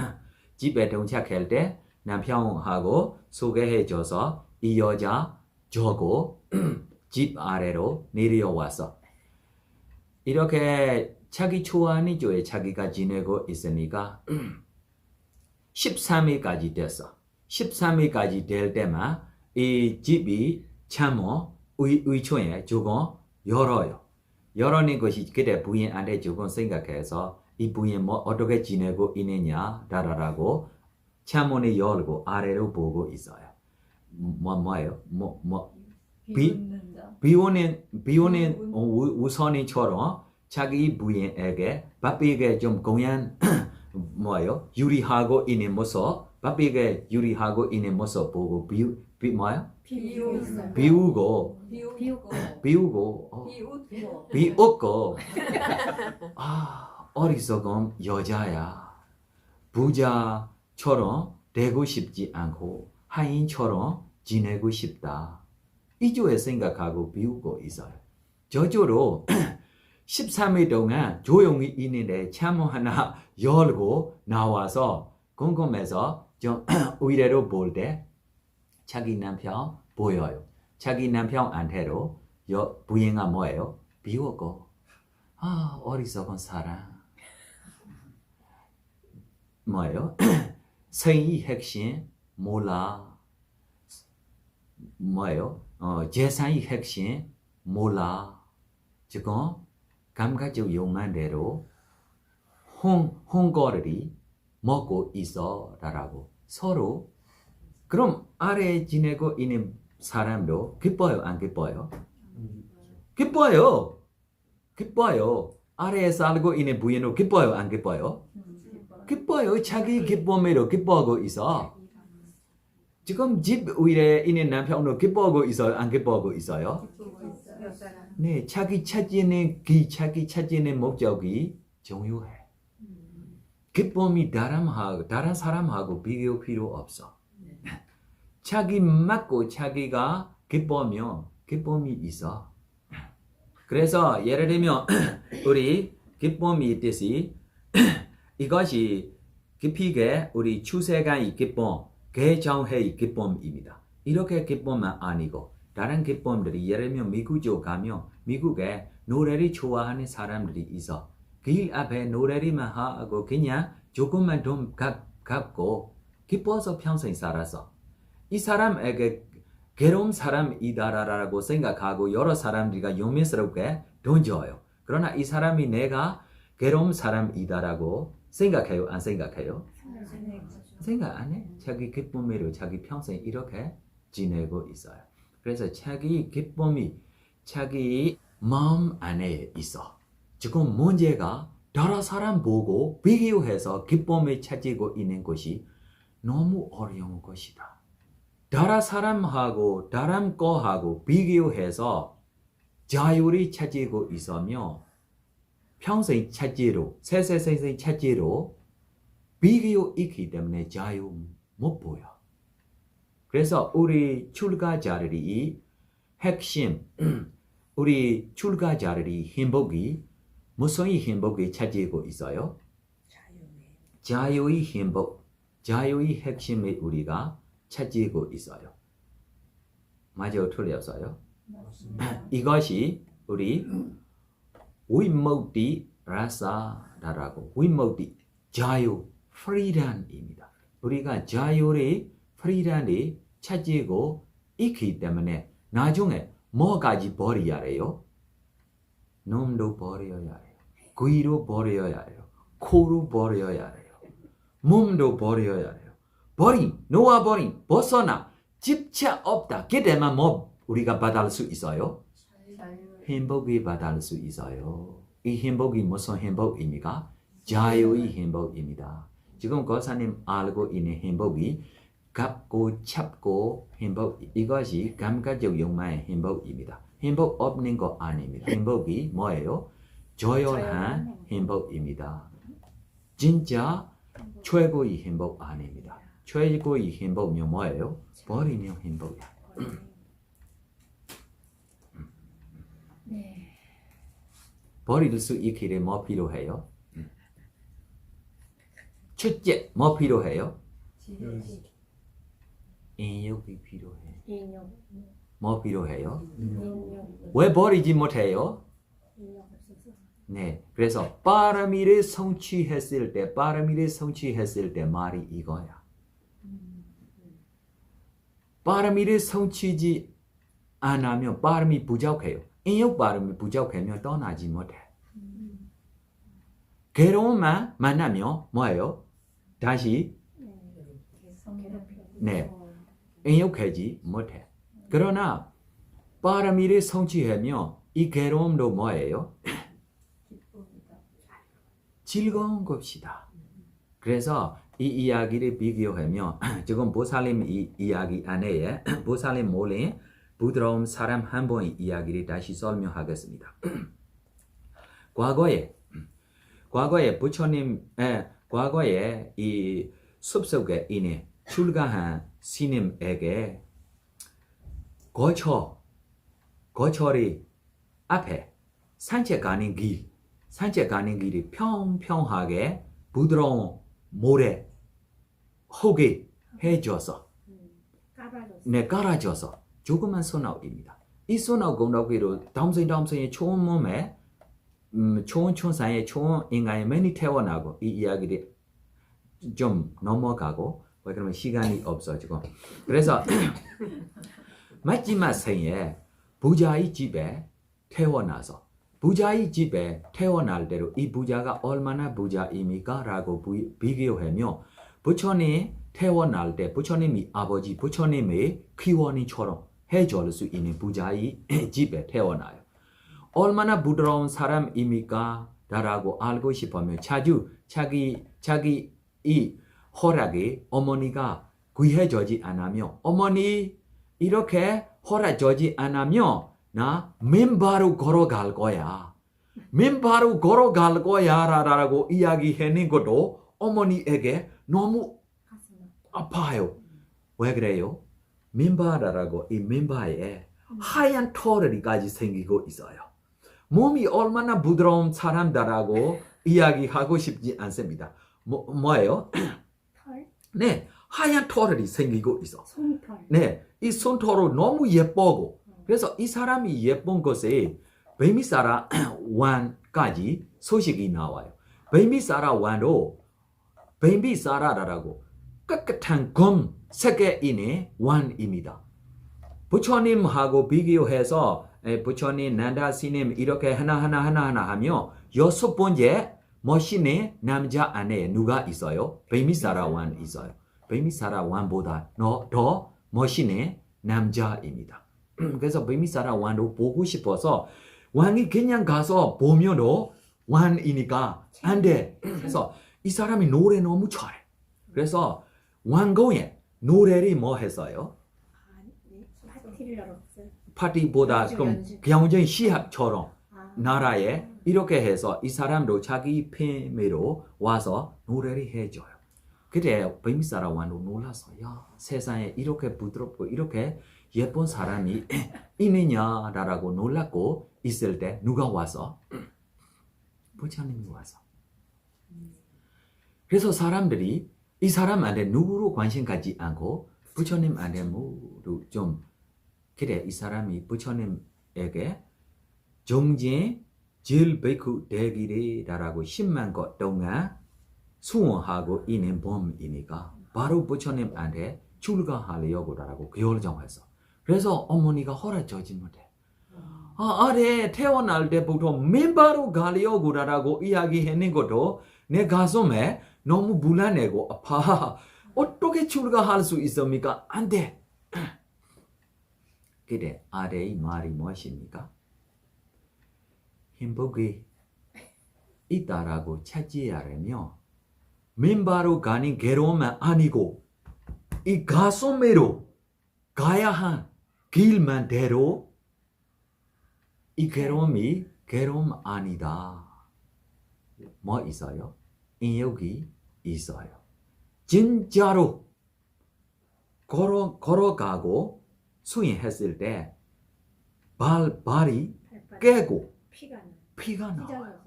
집에 도착할 때 남편하고 소개해줘서 이 여자 주고 집 아래로 내려와서 이렇게 자기 좋아하는 쪽에 자기가 지내고 있으니까 13일까지 됐어. 13일까지 될 때만 이 집이 참어 의초에 조금 열어요. 열어는 것이 그때 부인한테 조금 생각해서 이 부인 뭐 어떻게 지내고 있느냐 라라고 창문을 열고 아래로 보고 있어요. 뭐예요? 비웃는다. 비오는 우선이처럼 자기 부인에게 바쁘게 좀 공연 뭐예요? 유리하고 있는 모습, 바쁘게 유리하고 있는 모습 보고 뭐야? 비우고 아 어리석은 여자야. 부자처럼 되고 싶지 않고 하인처럼 지내고 싶다. 이쪽에 생각하고 비우고 있어요. 저쪽으로 13일 동안 조용히 있는데 창문 하나 열고 나와서 궁금해서 좀 위로 볼 때 자기 남편 보여요. 자기 남편한테로 부인가 뭐예요? 비우고 아 어리석은 사람 뭐예요? 생의 핵심 몰라. 뭐예요? 재산의 핵심 몰라. 지금 감각적 욕망대로 홍거리 먹고 있어 라고 서로. 그럼 아래에 지내고 있는 사람도 기뻐요 안 기뻐요? 기뻐요. 아래에 살고 있는 부인도 기뻐요 안 기뻐요? 기뻐요. 자기 기쁨으로 기뻐하고 있어. 지금 집 위에 있는 남편도 기뻐하고 있어요 안 기뻐하고 있어요? 네, 자기 찾는 목적이 중요해. 기쁨이 다른 사람하고 비교 필요 없어. 자기 맞고 자기가 기뻐하면 기쁨이 있어. 그래서 예를 들면 우리 기쁨이 있듯이 이것이 깊이게 우리 추세간의 기쁨, 개정회의 기쁨입니다. 이렇게 기쁨만 아니고 다른 기쁨들이 예를 들면 미국 쪽 가면 미국에 노래를 좋아하는 사람들이 있어. 길 앞에 노래를만 하고 그냥 조금만 돈 갚고 기뻐서 평생 살았어. 이 사람에게 괴로운 사람이다라고 생각하고 여러 사람들이 용맹스럽게 돈 줘요. 그러나 이 사람이 내가 괴로운 사람이다라고 생각해요? 안 생각해요? 생각 안 해? 자기 기쁨으로 자기 평생 이렇게 지내고 있어요. 그래서 자기 기쁨이 자기 마음 안에 있어. 지금 문제가 다른 사람 보고 비교해서 기쁨을 찾고 있는 것이 너무 어려운 것이다. 다른 사람하고 다른 거하고 비교해서 자유를 찾고 있으며 평생 찾기로 세세생생 찾기로 비교 있기 때문에 자유 못 보여. 그래서 우리 출가자들이 핵심 우리 출가자들이 행복이 무슨 행복을 찾고 있어요? 자유의 행복, 자유의 핵심을 우리가 찾고 있어요. 맞아요, 틀렸어요? 이것이 우리 위목디 라사라고 위목디 자유, 프리덤입니다. 우리가 자유의 프리덤을 찾고 있기 때문에 나중에 뭐까지 버려야 해요? 놈도 버려야 해요. 귀로 버려야 해요. 코로 버려야 해요. 몸도 버려야 해요. 놓아버린, 벗어나, 집착 없다. 그때만 뭐 우리가 받을 수 있어요? 행복이 받을 수 있어요. 이 행복이 무슨 행복입니까? 자유의 행복입니다. 지금 거사님 알고 있는 행복이 갖고 잡고 행복, 이것이 감각적 욕망의 행복입니다. 행복 없는 거 아닙니다. 행복이 뭐예요? 조용한 행복입니다. 진짜 최고의 행복 아닙니다. 최고의 행복은 뭐예요? 버리면 행복이야. 네. 버릴 수 있기를 뭐 필요해요? 첫째, 뭐 필요해요? 인욕이 필요해. 인형. 뭐 필요해요? 인형. 왜 버리지 못해요? 인형 없어서. 네, 그래서 빠르미를 성취했을 때 말이 이거야. 빠르미를 성취지 않으면 빠름이 부족해요. 인욕 빠름이 부족하면 떠나지 못해. 괴로움만 만나면 뭐예요? 다시 네, 인욕하지 못해. 그러나 빠르미를 성취하면 이 괴로움도 뭐예요? 즐거운 것이다. 그래서 이 이야기를 비교하면 지금 보살님 이 이야기 안에 보살님 몰래 부드러운 사람 한 분의 이야기를 다시 설명하겠습니다. 과거에 부처님, 과거에 이 숲속에 있는 출가한 스님에게 고철이 앞에 산책하는 길이 평평하게 부드러운 모래 혹이 해줘서 깔아줘서 조그만 소나기입니다. 이 소나기로 dam성의 좋은 몸에 좋은 천사의 좋은 인간이 많이 태어나고 이 이야기를 좀 넘어가고 왜 그러면 시간이 없어지고 그래서 마지막 생에 부자의 집에 태어나서 부자의 집에 태어날 때로 이 부자가 얼마나 부자입니까? 라고 비교하며 부처님 태어날 때 부처님이 아버지 부처님의 기원이처럼 해줄 수 있는 부자의 집에 태어나요. 얼마나 부드러운 사람입니까? 라고 알고 싶으면 자주 자기 이 허락이 어머니가 구해주지 않으면 어머니 이렇게 허락주지 않으면 나 맨바로 걸어갈 거야. 맨바로 걸어갈 거야 라고 이야기하는 것도 어머니에게 너무 아파요. 왜 그래요? 맨바라고 이 맨바에 하얀 털이까지 생기고 있어요. 몸이 얼마나 부드러운 사람다라고 이야기하고 싶지 않습니다. 뭐예요? 털? 네, 하얀 털이 생기고 있어. 손털. 네, 이 손털은 너무 예쁘고 그래서 이 사람이 예쁜 것에 베미사라 왕까지 소식이 나와요. 베미사라 왕도 베미사라라고 깨끗한 검색에 있는 왕입니다. 부처님하고 비교해서 부처님, 난다 스님 이렇게 하나하나 하며 6번째 멋있는 남자 안에 누가 있어요? 베미사라 왕 있어요. 베미사라 왕보다 더 멋있는 남자입니다. 그래서 베미사라 왕도 보고 싶어서 왕이 그냥 가서 보면도 왕이니까 안 돼. 그래서 이 사람이 노래 너무 잘해. 그래서 왕궁에 노래를 뭐 했어요? 파티를 열었어요. 파티보다 좀 경전 시합처럼 나라에 이렇게 해서 이 사람도 자기 팬으로 와서 노래를 해줘요. 그때 베미사라 왕도 놀라서 야 세상에 이렇게 부드럽고 이렇게 예쁜 사람이 있느냐라고 놀랐고 있을 때 누가 와서 부처님이 와서. 그래서 사람들이 이 사람한테 누구로 관심 갖지 않고 부처님한테 모두 좀 그래 이 사람이 부처님에게 정진 질베쿠 대기래라고 10만 것 동안 수원하고 있는 봄이니까 바로 부처님한테 출가하려고라고 결정했어. 그래서 어머니가 허락하지 못해. 아래 태어날 때부터 맨바로 가려고라고 이야기했는 것도 내 가슴에 너무 불안해고 아파. 어떻게 출가할 수 있습니까? 안 돼. 그래 아래의 말이 무엇입니까? 행복이 있다라고 찾지하려면 맨바로 가는 괴로움은 아니고 이 가슴으로 가야 한 길만 대로 이 괴로움이 괴로움 아니다. 뭐 있어요? 인욕이 있어요. 진짜로 걸어가고 수행했을 때 발이 깨고 피가 나와요.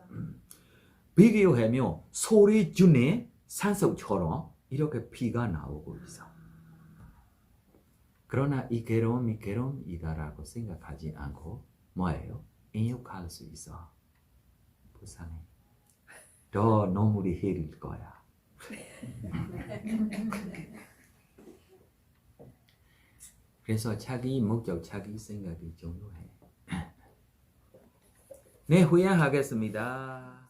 비교하면 소리 주는 산속처럼 이렇게 피가 나오고 있어. 그러나 이 괴로움이 괴로움이다라고 생각하지 않고 뭐예요? 인욕할 수 있어. 불쌍해. 더 눈물이 흐를 거야. 그래서 자기 목적, 자기 생각이 중요해. 네, 후회하겠습니다.